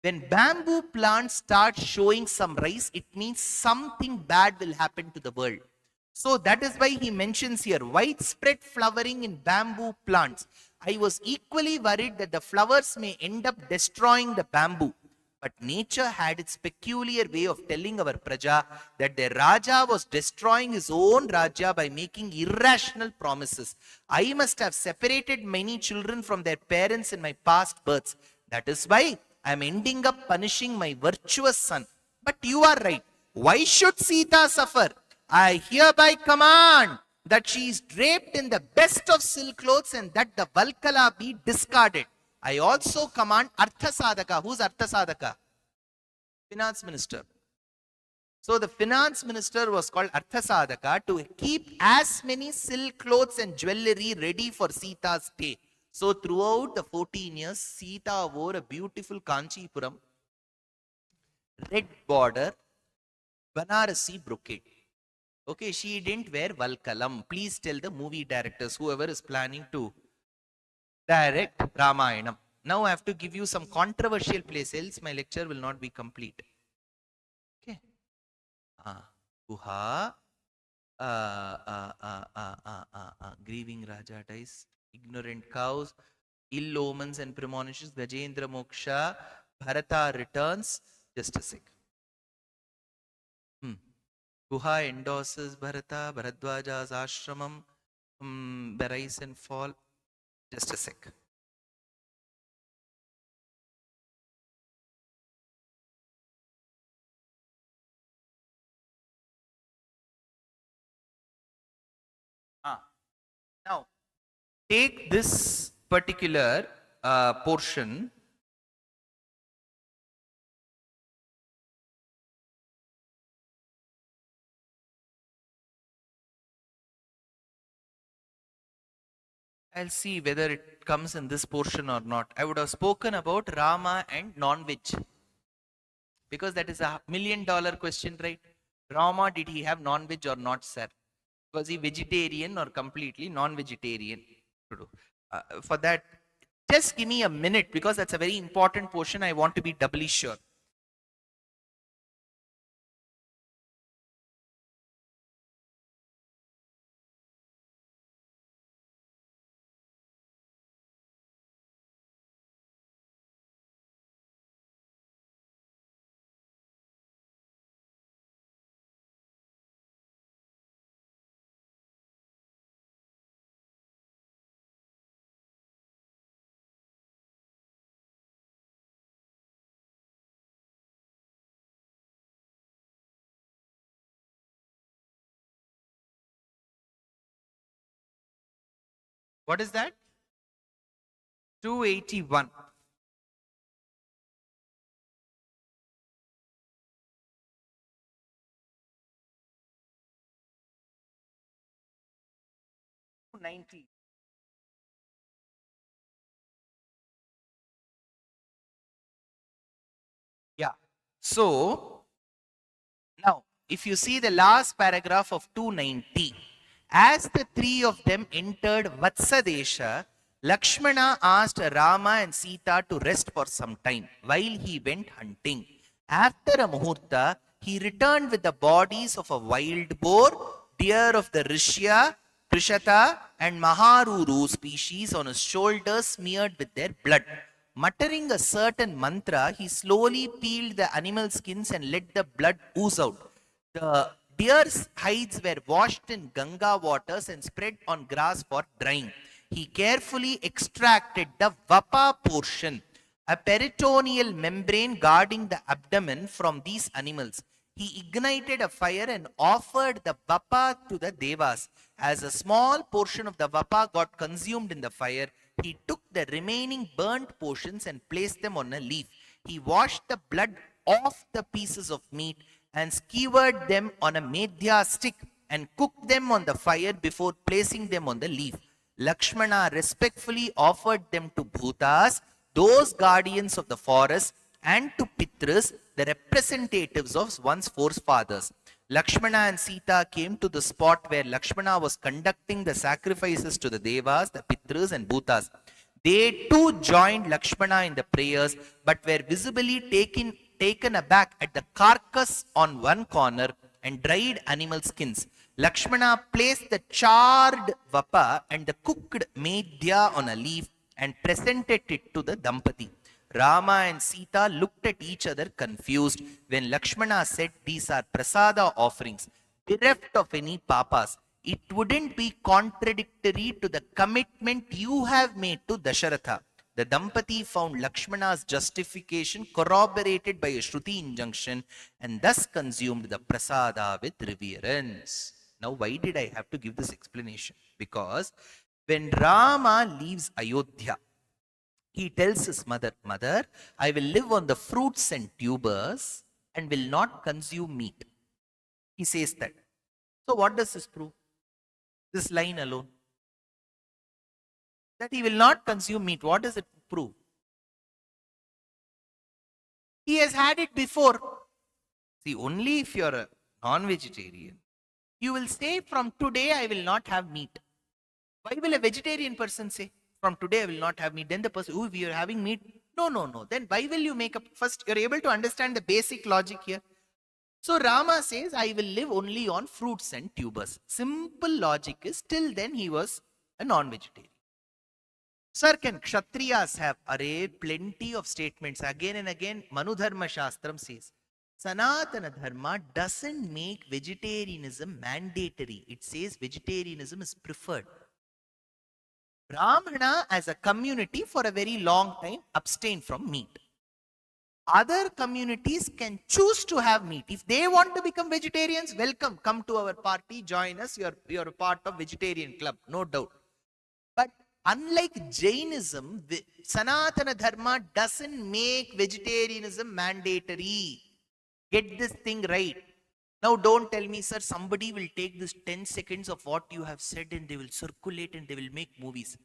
When bamboo plants start showing some rise, it means something bad will happen to the world. So that is why he mentions here widespread flowering in bamboo plants. I was equally worried that the flowers may end up destroying the bamboo. But nature had its peculiar way of telling our Praja that their Raja was destroying his own Raja by making irrational promises. I must have separated many children from their parents in my past births. That is why I am ending up punishing my virtuous son. But you are right. Why should Sita suffer? I hereby command that she is draped in the best of silk clothes and that the Valkala be discarded. I also command Artha Sadhaka. Who's Artha Sadhaka? Finance minister. So the finance minister was called Artha Sadhaka to keep as many silk clothes and jewelry ready for Sita's stay. So throughout the 14 years, Sita wore a beautiful Kanchipuram, red border, Banarasi brocade. Okay, she didn't wear Valkalam. Please tell the movie directors, whoever is planning to direct Ramayanam. Now I have to give you some controversial places. My lecture will not be complete. Okay. Guha. Grieving Raja dies. Ignorant cows. Ill omens and premonitions. Gajendra Moksha. Bharata returns. Just a sec. Guha endorses Bharata, Bharadwaja's ashramam, the rise and fall. Just a sec. Now, take this particular portion. I'll see whether it comes in this portion or not. I would have spoken about Rama and non-veg. Because that is a $1 million question, right? Rama, did he have non-veg or not, sir? Was he vegetarian or completely non-vegetarian? For that, just give me a minute because that's a very important portion. I want to be doubly sure. What is that? 281. Yeah. So, now, if you see the last paragraph of 290, as the three of them entered Vatsadesha, Lakshmana asked Rama and Sita to rest for some time while he went hunting. After a muhurta, he returned with the bodies of a wild boar, deer of the Rishya, Prishata, and Maharuru species on his shoulders smeared with their blood. Muttering a certain mantra, he slowly peeled the animal skins and let the blood ooze out. The deer's hides were washed in Ganga waters and spread on grass for drying. He carefully extracted the Vapa portion, a peritoneal membrane guarding the abdomen, from these animals. He ignited a fire and offered the Vapa to the Devas. As a small portion of the Vapa got consumed in the fire, he took the remaining burnt portions and placed them on a leaf. He washed the blood off the pieces of meat and skewered them on a medhya stick and cooked them on the fire before placing them on the leaf. Lakshmana respectfully offered them to Bhutas, those guardians of the forest, and to Pitras, the representatives of one's forefathers. Lakshmana and Sita came to the spot where Lakshmana was conducting the sacrifices to the Devas, the Pitras, and Bhutas. They too joined Lakshmana in the prayers, but were visibly taken aback at the carcass on one corner and dried animal skins. Lakshmana placed the charred vapa and the cooked medhya on a leaf and presented it to the Dampati. Rama and Sita looked at each other confused when Lakshmana said, "These are prasada offerings, bereft of any papas. It wouldn't be contradictory to the commitment you have made to Dasharatha." The Dampati found Lakshmana's justification corroborated by a Shruti injunction and thus consumed the prasada with reverence. Now, why did I have to give this explanation? Because when Rama leaves Ayodhya, he tells his mother, Mother, I will live on the fruits and tubers and will not consume meat. He says that. So, what does this prove? This line alone. That he will not consume meat. What does it prove? He has had it before. See, only if you're a non-vegetarian, you will say, from today I will not have meat. Why will a vegetarian person say, from today I will not have meat? Then the person, oh, we are having meat. No. Then why will you make up? First, you're able to understand the basic logic here. So Rama says, I will live only on fruits and tubers. Simple logic is, till then he was a non-vegetarian. Sir, can Kshatriyas have plenty of statements? Again and again, Manudharma Shastram says, Sanatana Dharma doesn't make vegetarianism mandatory. It says vegetarianism is preferred. Brahmana as a community for a very long time abstain from meat. Other communities can choose to have meat. If they want to become vegetarians, welcome. Come to our party, join us. You're a part of vegetarian club, no doubt. But unlike Jainism, Sanatana Dharma doesn't make vegetarianism mandatory. Get this thing right. Now don't tell me, sir, somebody will take this 10 seconds of what you have said and they will circulate and they will make movies.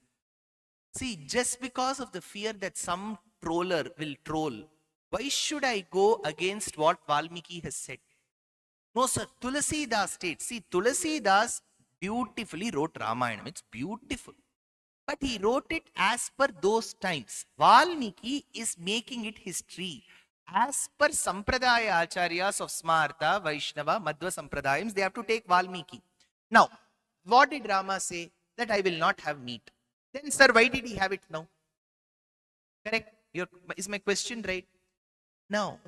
See, just because of the fear that some troller will troll, why should I go against what Valmiki has said? No, sir, Tulasidas states. See, Tulasidas beautifully wrote Ramayana. It's beautiful. But he wrote it as per those times. Valmiki is making it history. As per Sampradaya Acharyas of Smarta, Vaishnava, Madhva Sampradayams, they have to take Valmiki. Now, what did Rama say? That I will not have meat. Then, sir, why did he have it now? Correct? Is my question right? Now,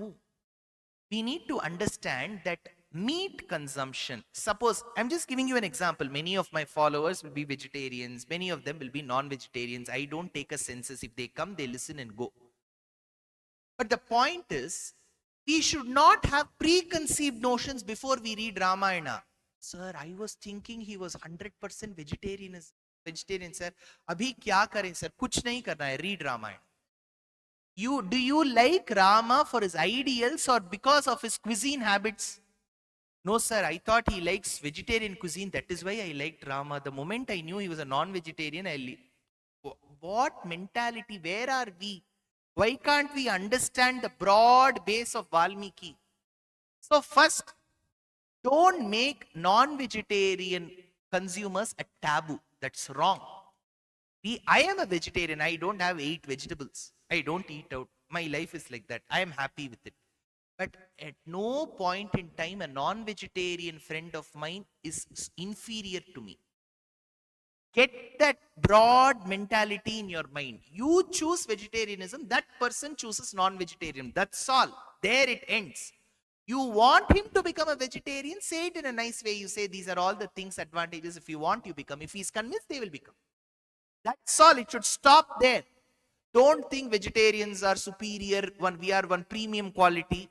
we need to understand that meat consumption, suppose, I'm just giving you an example. Many of my followers will be vegetarians. Many of them will be non-vegetarians. I don't take a census. If they come, they listen and go. But the point is, we should not have preconceived notions before we read Ramayana. Sir, I was thinking he was 100% vegetarian, sir. Abhi kya kare, sir? Kuch nahi karna hai. Read Ramayana. Do you like Rama for his ideals or because of his cuisine habits? No, sir, I thought he likes vegetarian cuisine. That is why I liked Rama. The moment I knew he was a non-vegetarian, what mentality? Where are we? Why can't we understand the broad base of Valmiki? So first, don't make non-vegetarian consumers a taboo. That's wrong. I am a vegetarian. I don't have 8 vegetables. I don't eat out. My life is like that. I am happy with it. But at no point in time, a non-vegetarian friend of mine is inferior to me. Get that broad mentality in your mind. You choose vegetarianism, that person chooses non-vegetarian. That's all. There it ends. You want him to become a vegetarian, say it in a nice way. You say, these are all the things, advantages. If you want, you become. If he's convinced, they will become. That's all. It should stop there. Don't think vegetarians are superior, we are one premium quality.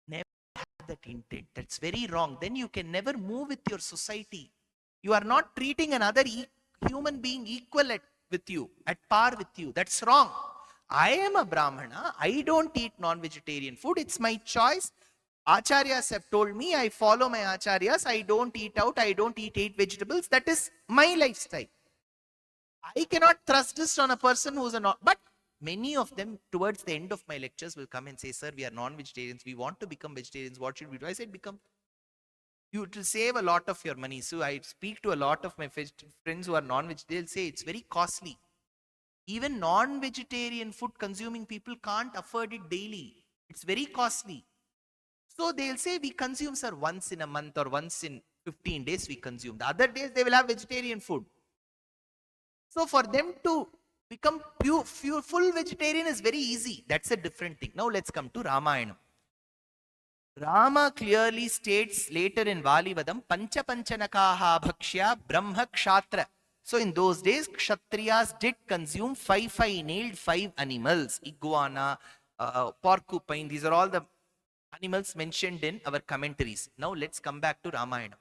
Never have that intent. That's very wrong. Then you can never move with your society. You are not treating another human being equal with you, at par with you. That's wrong. I am a Brahmana. I don't eat non-vegetarian food. It's my choice. Acharyas have told me, I follow my Acharyas. I don't eat out. I don't eat 8 vegetables. That is my lifestyle. I cannot thrust this on a person who's a non. But many of them, towards the end of my lectures, will come and say, sir, we are non-vegetarians. We want to become vegetarians. What should we do? I said, become. It will save a lot of your money. So I speak to a lot of my friends who are non-vegetarian. They'll say it's very costly. Even non-vegetarian food consuming people can't afford it daily. It's very costly. So they'll say, we consume, sir, once in a month or once in 15 days we consume. The other days they will have vegetarian food. So for them to become full vegetarian is very easy. That's a different thing. Now let's come to Ramayana. Rama clearly states later in Valivadam, Pancha Panchanakaha Bhakshya Brahma Kshatra So in those days, Kshatriyas did consume five-nailed five animals, iguana, porcupine. These are all the animals mentioned in our commentaries. Now let's come back to Ramayana.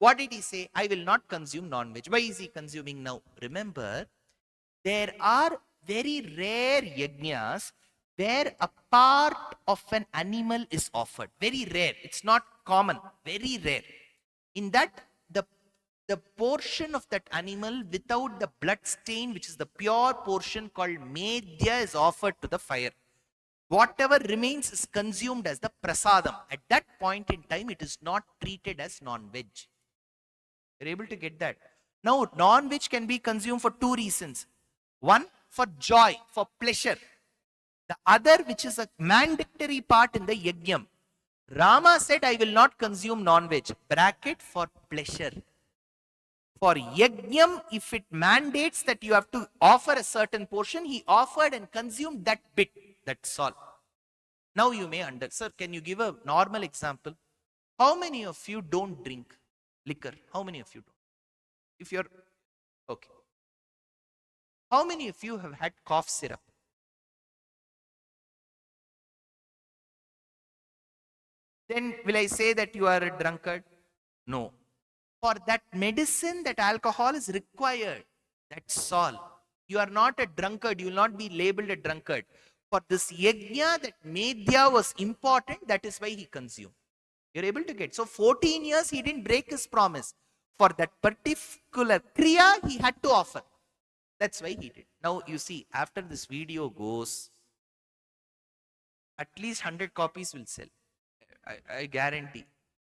What did he say? I will not consume non-veg. Why is he consuming now? Remember, there are very rare yajnas where a part of an animal is offered. Very rare. It's not common. Very rare. In that, the portion of that animal without the blood stain, which is the pure portion called medya, is offered to the fire. Whatever remains is consumed as the prasadam. At that point in time, it is not treated as non-veg. You're able to get that. Now, non-veg can be consumed for two reasons. One, for joy, for pleasure. The other, which is a mandatory part in the yajnam. Rama said, I will not consume non-veg. Bracket, for pleasure. For yajnam, if it mandates that you have to offer a certain portion, he offered and consumed that bit. That's all. Now you may understand. Sir, can you give a normal example? How many of you don't drink liquor? How many of you don't? If you're, okay. How many of you have had cough syrup? Then will I say that you are a drunkard? No. For that medicine, that alcohol is required. That's all. You are not a drunkard. You will not be labeled a drunkard. For this yajna, that medya was important. That is why he consumed. You're able to get. So 14 years, he didn't break his promise. For that particular kriya, he had to offer. That's why he did. Now you see, after this video goes, at least 100 copies will sell. I guarantee.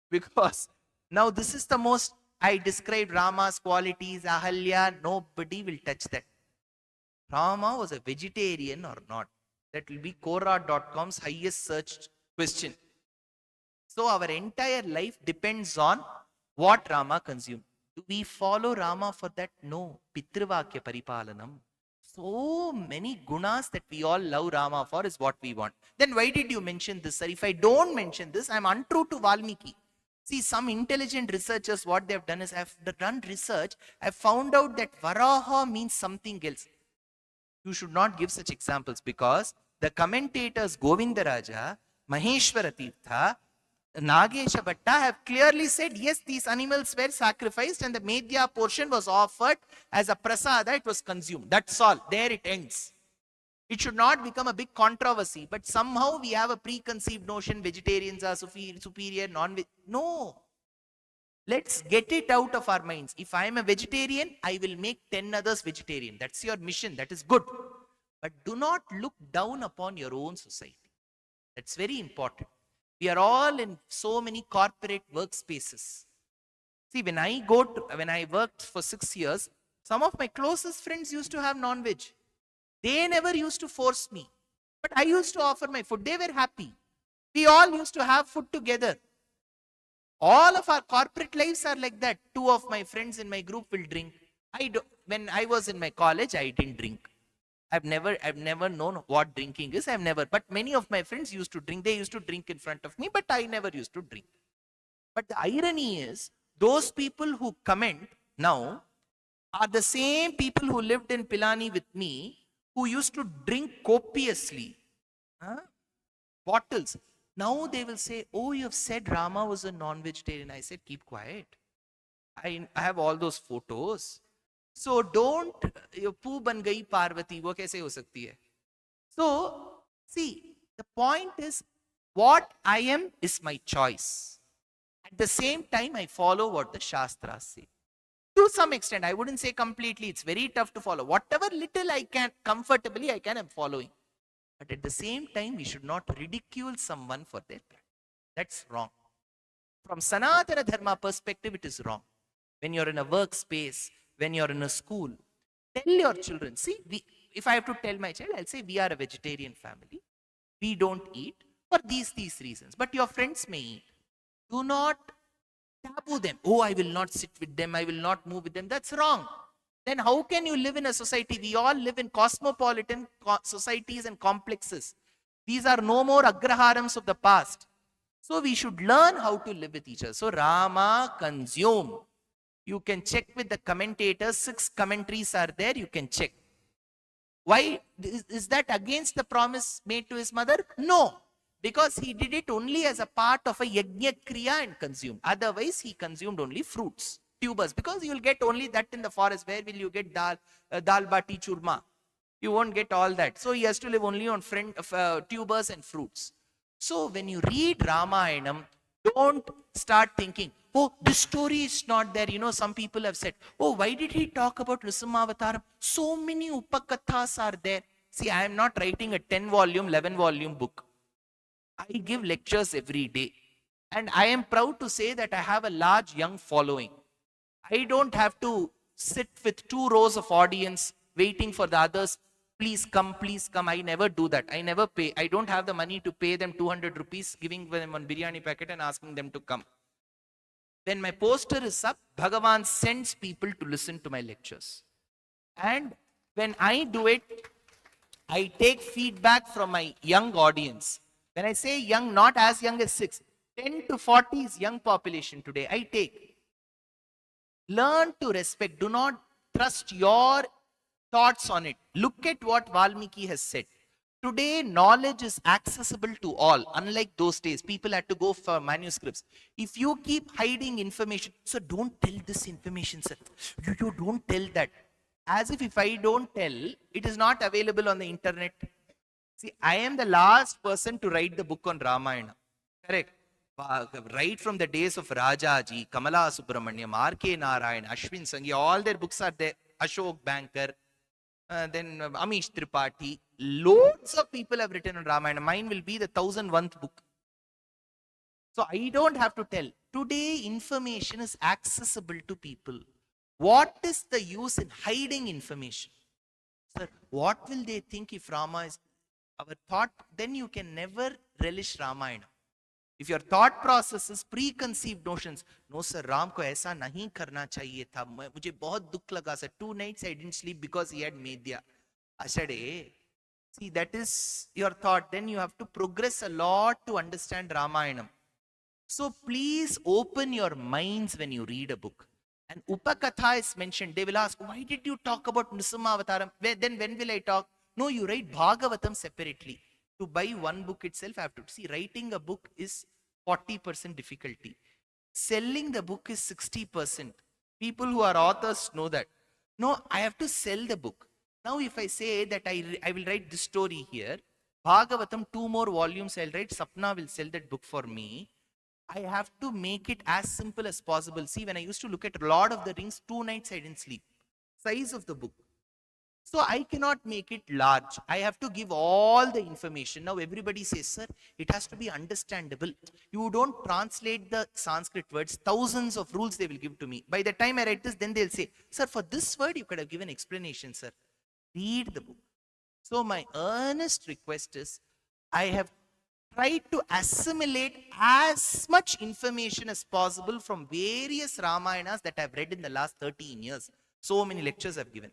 Because now this is the most, I described Rama's qualities, Ahalya, nobody will touch that. Rama was a vegetarian or not? That will be Quora.com's highest searched question. So our entire life depends on what Rama consumed. Do we follow Rama for that? No. Pitrivakya Paripalanam. So many gunas that we all love Rama for is what we want. Then why did you mention this, sir? If I don't mention this, I'm untrue to Valmiki. See, some intelligent researchers, what they have done is, I've done research, I've found out that Varaha means something else. You should not give such examples because the commentators Govindaraja, Maheshwara Tirtha, Nagesha Bhatta have clearly said, yes, these animals were sacrificed and the medya portion was offered as a prasada, it was consumed. That's all. There it ends. It should not become a big controversy, but somehow we have a preconceived notion, vegetarians are superior, non-veg. No. Let's get it out of our minds. If I am a vegetarian, I will make 10 others vegetarian. That's your mission. That is good. But do not look down upon your own society. That's very important. We are all in so many corporate workspaces. See, when I worked for 6 years, some of my closest friends used to have non-veg. They never used to force me. But I used to offer my food. They were happy. We all used to have food together. All of our corporate lives are like that. 2 of my friends in my group will drink. When I was in my college, I didn't drink. I've never known what drinking is. But many of my friends used to drink. They used to drink in front of me, but I never used to drink. But the irony is, those people who comment now are the same people who lived in Pilani with me, who used to drink copiously. Bottles. Now they will say, oh, you have said Rama was a non-vegetarian. I said, keep quiet. I have all those photos. So don't, poo ban gayi Parvati, wo kaise ho sakti hai? So, see, the point is, what I am is my choice. At the same time, I follow what the Shastras say. To some extent, I wouldn't say completely, it's very tough to follow. Whatever little I can, comfortably I can, I'm following. But at the same time, we should not ridicule someone for their practice. That's wrong. From Sanatana Dharma perspective, it is wrong. When you're in a workspace, when you're in a school, tell your children, see, if I have to tell my child, I'll say, we are a vegetarian family. We don't eat for these reasons. But your friends may eat. Do not taboo them. Oh, I will not sit with them. I will not move with them. That's wrong. Then how can you live in a society? We all live in cosmopolitan societies and complexes. These are no more agraharams of the past. So we should learn how to live with each other. So Rama consumed. You can check with the commentators. 6 commentaries are there. You can check. Why? Is that against the promise made to his mother? No. Because he did it only as a part of a yajna kriya and consumed. Otherwise, he consumed only fruits, tubers. Because you will get only that in the forest. Where will you get dal bati churma? You won't get all that. So he has to live only on tubers and fruits. So when you read Ramayanam, don't start thinking, oh, this story is not there. You know, some people have said, oh, why did he talk about Nrisimhavataram? So many upakathas are there. See, I am not writing a 10-volume, 11-volume book. I give lectures every day. And I am proud to say that I have a large young following. I don't have to sit with 2 rows of audience waiting for the others. Please come, please come. I never do that. I never pay. I don't have the money to pay them 200 rupees, giving them one biryani packet and asking them to come. When my poster is up, Bhagavan sends people to listen to my lectures. And when I do it, I take feedback from my young audience. When I say young, not as young as 6, 10 to 40 is young population today. I take. Learn to respect. Do not trust your thoughts on it. Look at what Valmiki has said. Today, knowledge is accessible to all. Unlike those days, people had to go for manuscripts. If you keep hiding information, so don't tell this information, sir. You don't tell that. As if I don't tell, it is not available on the internet. See, I am the last person to write the book on Ramayana. Correct. Right from the days of Rajaji, Kamala Subramaniam, R.K. Narayan, Ashwin Sanghi, all their books are there. Ashok Banker, then Amish Tripathi. Loads of people have written on Ramayana. Mine will be the 1001th book. So I don't have to tell. Today, information is accessible to people. What is the use in hiding information? Sir, what will they think if Rama is our thought? Then you can never relish Ramayana. If your thought process is preconceived notions, no sir, Ram ko aisa nahi karna chahiye tha. Mujhe bahut dukh laga sir. 2 nights I didn't sleep because he had Medya. Ashade. See, that is your thought. Then you have to progress a lot to understand Ramayanam. So please open your minds when you read a book. And Upakatha is mentioned. They will ask, why did you talk about Nrisimhavataram? Then when will I talk? No, you write Bhagavatam separately. To buy one book itself, I have to see. Writing a book is 40% difficulty. Selling the book is 60%. People who are authors know that. No, I have to sell the book. Now, if I say that I will write this story here, Bhagavatam, 2 more volumes I'll write, Sapna will sell that book for me. I have to make it as simple as possible. See, when I used to look at Lord of the Rings, 2 nights I didn't sleep. Size of the book. So I cannot make it large. I have to give all the information. Now everybody says, sir, it has to be understandable. You don't translate the Sanskrit words. Thousands of rules they will give to me. By the time I write this, then they'll say, sir, for this word you could have given explanation, sir. Read the book. So my earnest request is, I have tried to assimilate as much information as possible from various Ramayanas that I've read in the last 13 years. So many lectures I've given.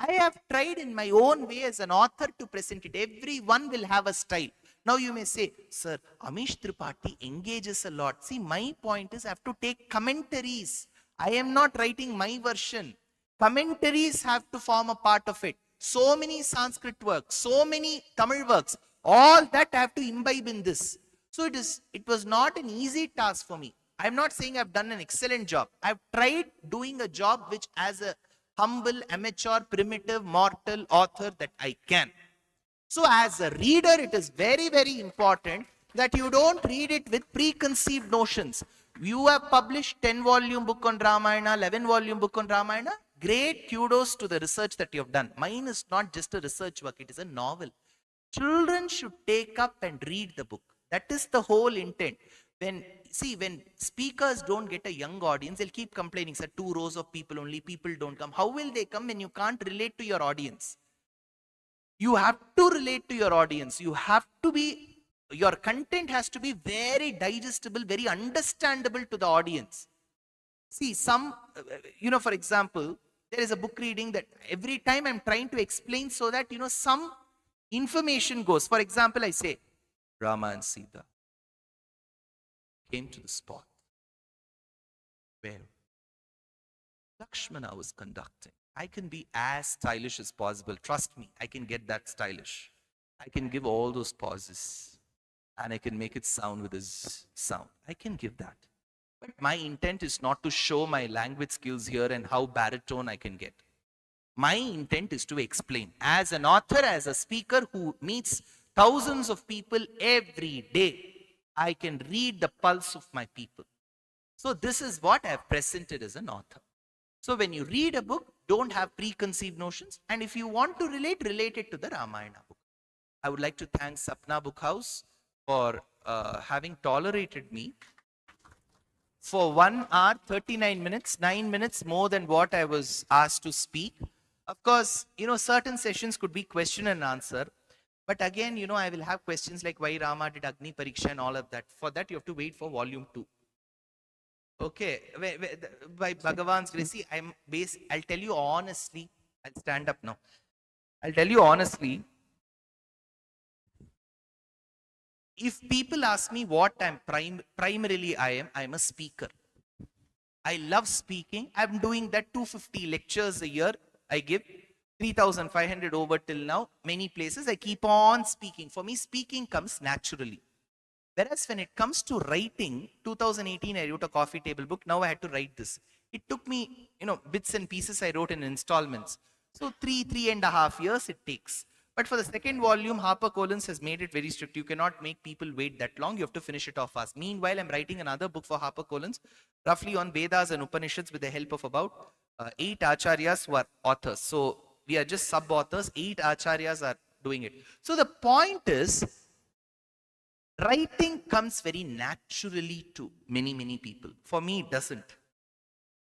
I have tried in my own way as an author to present it. Everyone will have a style. Now you may say, sir, Amish Tripathi engages a lot. See, my point is I have to take commentaries. I am not writing my version. Commentaries have to form a part of it. So many Sanskrit works, so many Tamil works, all that I have to imbibe in this. So it was not an easy task for me. I am not saying I've done an excellent job. I've tried doing a job which as a humble, amateur, primitive, mortal author that I can. So as a reader, it is very, very important that you don't read it with preconceived notions. You have published 10-volume book on Ramayana, 11-volume book on Ramayana. Great kudos to the research that you have done. Mine is not just a research work, it is a novel. Children should take up and read the book. That is the whole intent. When speakers don't get a young audience, they'll keep complaining, sir, 2 rows of people only, people don't come. How will they come when you can't relate to your audience? You have to relate to your audience. Your content has to be very digestible, very understandable to the audience. See, for example, there is a book reading that every time I'm trying to explain so that, some information goes. For example, I say, Rama and Sita came to the spot where Lakshmana was conducting. I can be as stylish as possible. Trust me, I can get that stylish. I can give all those pauses and I can make it sound with his sound. I can give that. But my intent is not to show my language skills here and how baritone I can get. My intent is to explain. As an author, as a speaker who meets thousands of people every day, I can read the pulse of my people. So this is what I have presented as an author. So when you read a book, don't have preconceived notions. And if you want to relate it to the Ramayana book. I would like to thank Sapna Book House for having tolerated me for 1 hour, 39 minutes, 9 minutes more than what I was asked to speak. Of course, certain sessions could be question and answer. But again, I will have questions like why Rama did Agni Pariksha and all of that. For that, you have to wait for volume 2. Okay, by Bhagavan's grace, I'll tell you honestly, I'll stand up now. I'll tell you honestly, if people ask me what primarily I'm a speaker. I love speaking. I'm doing that 250 lectures a year. I give 3,500 over till now. Many places I keep on speaking. For me, speaking comes naturally. Whereas when it comes to writing, 2018 I wrote a coffee table book. Now I had to write this. It took me, bits and pieces I wrote in installments. So 3.5 years it takes. But for the second volume, Harper Collins has made it very strict. You cannot make people wait that long. You have to finish it off fast. Meanwhile, I'm writing another book for Harper Collins, roughly on Vedas and Upanishads with the help of about 8 acharyas who are authors. So we are just sub-authors. 8 acharyas are doing it. So the point is, writing comes very naturally to many, many people. For me, it doesn't.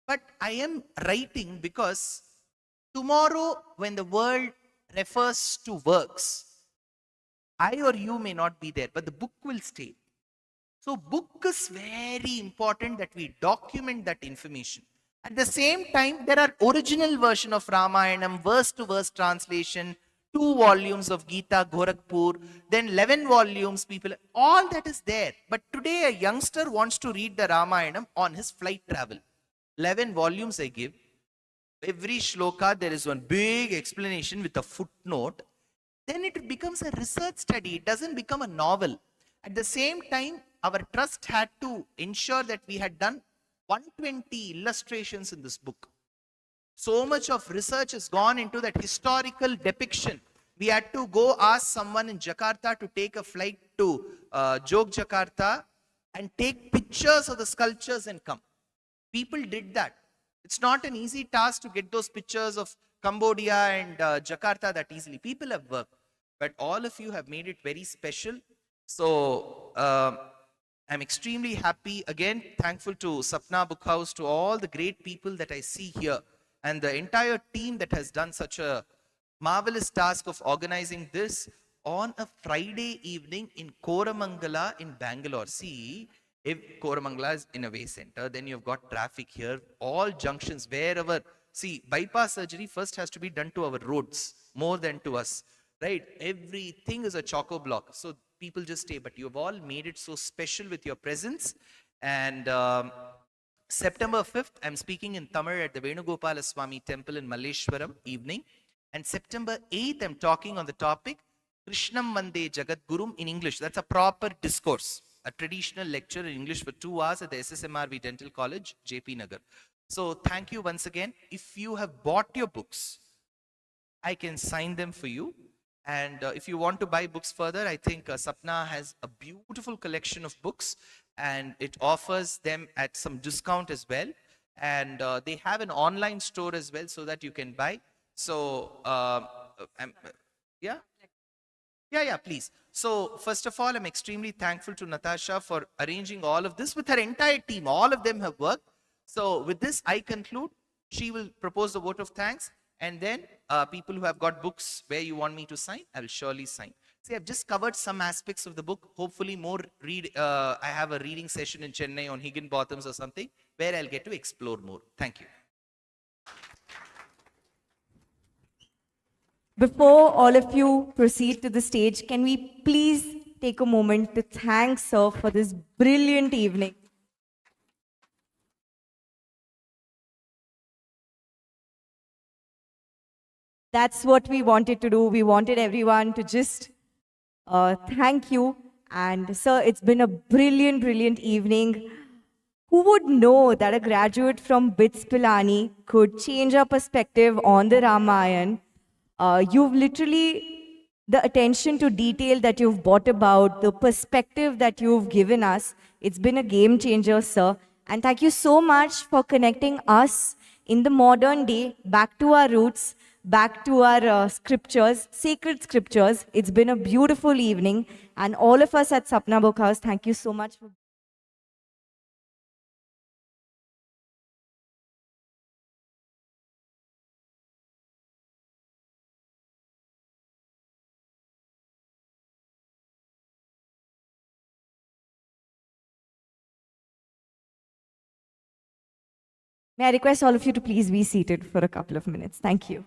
But I am writing because tomorrow when the world refers to works, I or you may not be there, but the book will stay. So book is very important that we document that information. At the same time, there are original version of Ramayanam, verse to verse translation, 2 volumes of Gita, Gorakhpur, then 11 volumes, people, all that is there. But today a youngster wants to read the Ramayanam on his flight travel. 11 volumes I give. Every shloka, there is one big explanation with a footnote. Then it becomes a research study. It doesn't become a novel. At the same time, our trust had to ensure that we had done 120 illustrations in this book. So much of research has gone into that historical depiction. We had to go ask someone in Jakarta to take a flight to Yogyakarta and take pictures of the sculptures and come. People did that. It's not an easy task to get those pictures of Cambodia and Jakarta that easily. People have worked, but all of you have made it very special. So I'm extremely happy. Again, thankful to Sapna Book House, to all the great people that I see here, and the entire team that has done such a marvelous task of organizing this on a Friday evening in Koramangala in Bangalore. See, if Koramangala is in a way center, then you've got traffic here, all junctions, wherever. See, bypass surgery first has to be done to our roads more than to us, right? Everything is a choco block. So people just stay, but you've all made it so special with your presence. And September 5th, I'm speaking in Tamil at the Venugopala Swami Temple in Malleshwaram evening. And September 8th, I'm talking on the topic Krishnam Vande Jagat Gurum in English. That's a proper discourse, a traditional lecture in English for 2 hours at the SSMRV Dental College, JP Nagar. So thank you once again. If you have bought your books, I can sign them for you. And if you want to buy books further, I think Sapna has a beautiful collection of books and it offers them at some discount as well. And they have an online store as well so that you can buy. So, yeah, please. So, first of all, I'm extremely thankful to Natasha for arranging all of this with her entire team. All of them have worked. So, with this, I conclude. She will propose the vote of thanks. And then people who have got books where you want me to sign, I will surely sign. See, I've just covered some aspects of the book. Hopefully more I have a reading session in Chennai on Higginbotham's or something where I'll get to explore more. Thank you. Before all of you proceed to the stage, can we please take a moment to thank Sir for this brilliant evening? That's what we wanted to do. We wanted everyone to just thank you. And sir, it's been a brilliant, brilliant evening. Who would know that a graduate from BITS Pilani could change our perspective on the Ramayana? You've literally, the attention to detail that you've brought about, the perspective that you've given us, it's been a game changer, sir. And thank you so much for connecting us in the modern day back to our roots, back to our scriptures, sacred scriptures. It's been a beautiful evening. And all of us at Sapna Book House, thank you so much for. May I request all of you to please be seated for a couple of minutes? Thank you.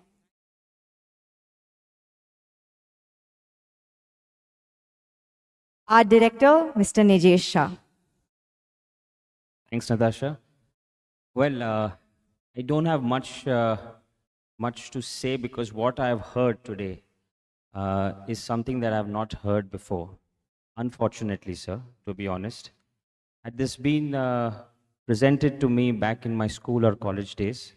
Our director, Mr. Nijesh Shah. Thanks, Natasha. Well, I don't have much to say because what I've heard today is something that I've not heard before. Unfortunately, sir, to be honest. Had this been presented to me back in my school or college days,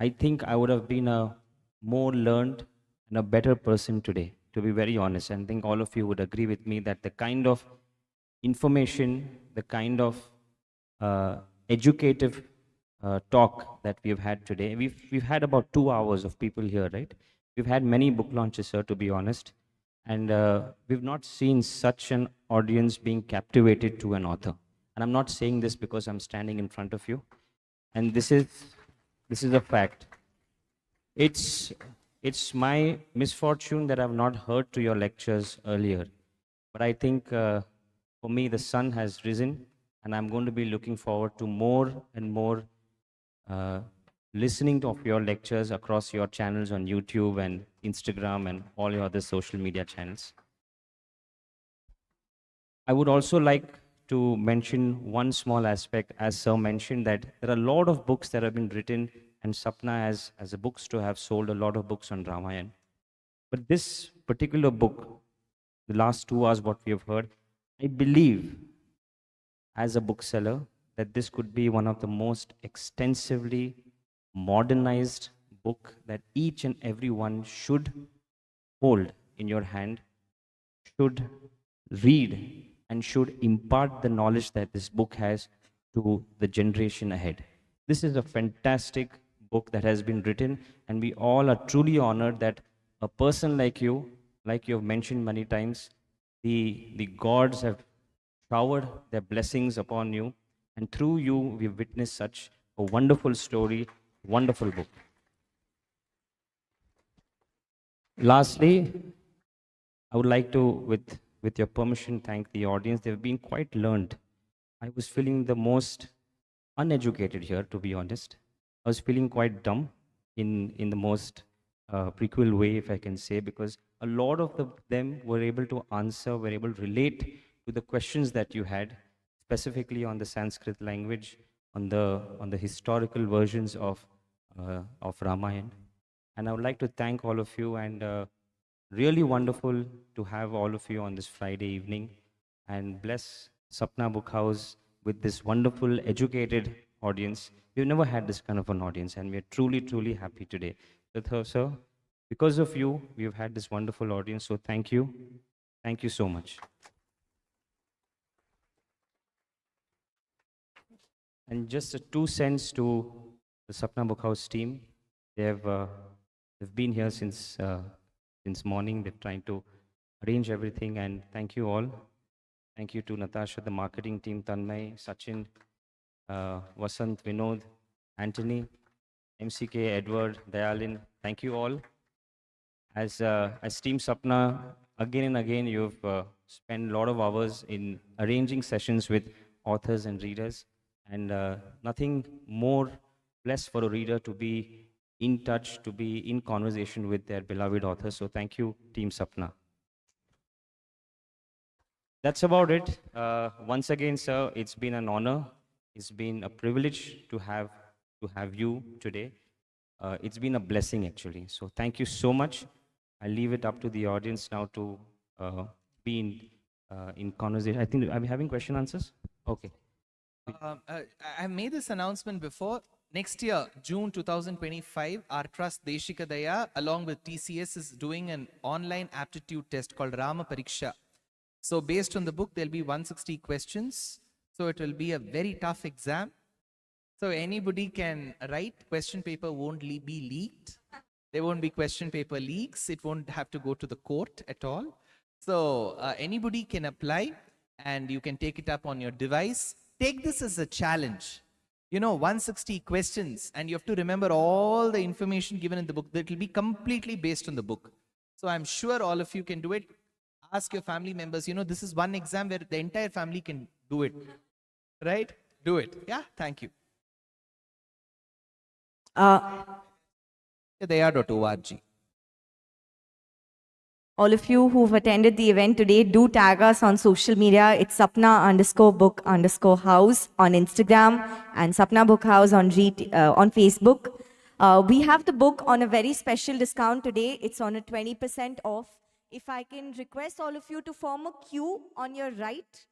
I think I would have been a more learned and a better person today, to be very honest. And I think all of you would agree with me that the kind of information, the kind of educative talk that we've had today. We've had about 2 hours of people here, right? We've had many book launches, sir, to be honest, and we've not seen such an audience being captivated to an author. And I'm not saying this because I'm standing in front of you, and this is a fact. It's my misfortune that I've not heard to your lectures earlier, but I think for me the sun has risen, and I'm going to be looking forward to more and more uh, listening to of your lectures across your channels on YouTube and Instagram and all your other social media channels. I would also like to mention one small aspect, as Sir mentioned, that there are a lot of books that have been written, and Sapna as a bookstore have sold a lot of books on Ramayana. But this particular book, the last 2 hours, what we have heard, I believe as a bookseller that this could be one of the most extensively modernized book that each and every one should hold in your hand, should read, and should impart the knowledge that this book has to the generation ahead. This is a fantastic book that has been written, and we all are truly honored that a person like you have mentioned many times, the gods have showered their blessings upon you, and through you, we've witnessed such a wonderful story, wonderful book. Lastly, I would like to, with your permission, thank the audience. They've been quite learned. I was feeling the most uneducated here, to be honest. I was feeling quite dumb in the most prequel way, if I can say, because a lot of them were able to answer, were able to relate to the questions that you had, specifically on the Sanskrit language, on the historical versions of Ramayana. And I would like to thank all of you, and really wonderful to have all of you on this Friday evening, and bless Sapna Book House with this wonderful, educated audience. We've never had this kind of an audience, and we're truly, truly happy today. So, sir, because of you, we've had this wonderful audience. So, thank you. Thank you so much. And just a 2 cents to the Sapna Book House team. They've been here since morning. They're trying to arrange everything, and thank you all. Thank you to Natasha, the marketing team, Tanmay, Sachin, Vasant, Vinod, Anthony, MCK, Edward, Dayalin. Thank you all. As Team Sapna, again and again, you've spent a lot of hours in arranging sessions with authors and readers, and nothing more blessed for a reader to be in touch, to be in conversation with their beloved authors. So thank you, Team Sapna. That's about it. Once again, sir, it's been an honor. It's been a privilege to have you today. it's been a blessing actually. So thank you so much. I'll leave it up to the audience now to be in conversation. I think, are we having question answers? Okay. I made this announcement before. Next year, June 2025, our trust Deshika Daya, along with TCS, is doing an online aptitude test called Rama Pariksha. So based on the book, there'll be 160 questions. So it will be a very tough exam. So anybody can write. Question paper won't be leaked. There won't be question paper leaks. It won't have to go to the court at all. So anybody can apply and you can take it up on your device. Take this as a challenge. 160 questions and you have to remember all the information given in the book. That will be completely based on the book. So I'm sure all of you can do it. Ask your family members. This is one exam where the entire family can do it. Right? Do it. Yeah, thank you. Daya.org. All of you who've attended the event today, do tag us on social media. It's Sapna_book_house on Instagram and Sapna Book House on Facebook. We have the book on a very special discount today. It's on a 20% off. If I can request all of you to form a queue on your right.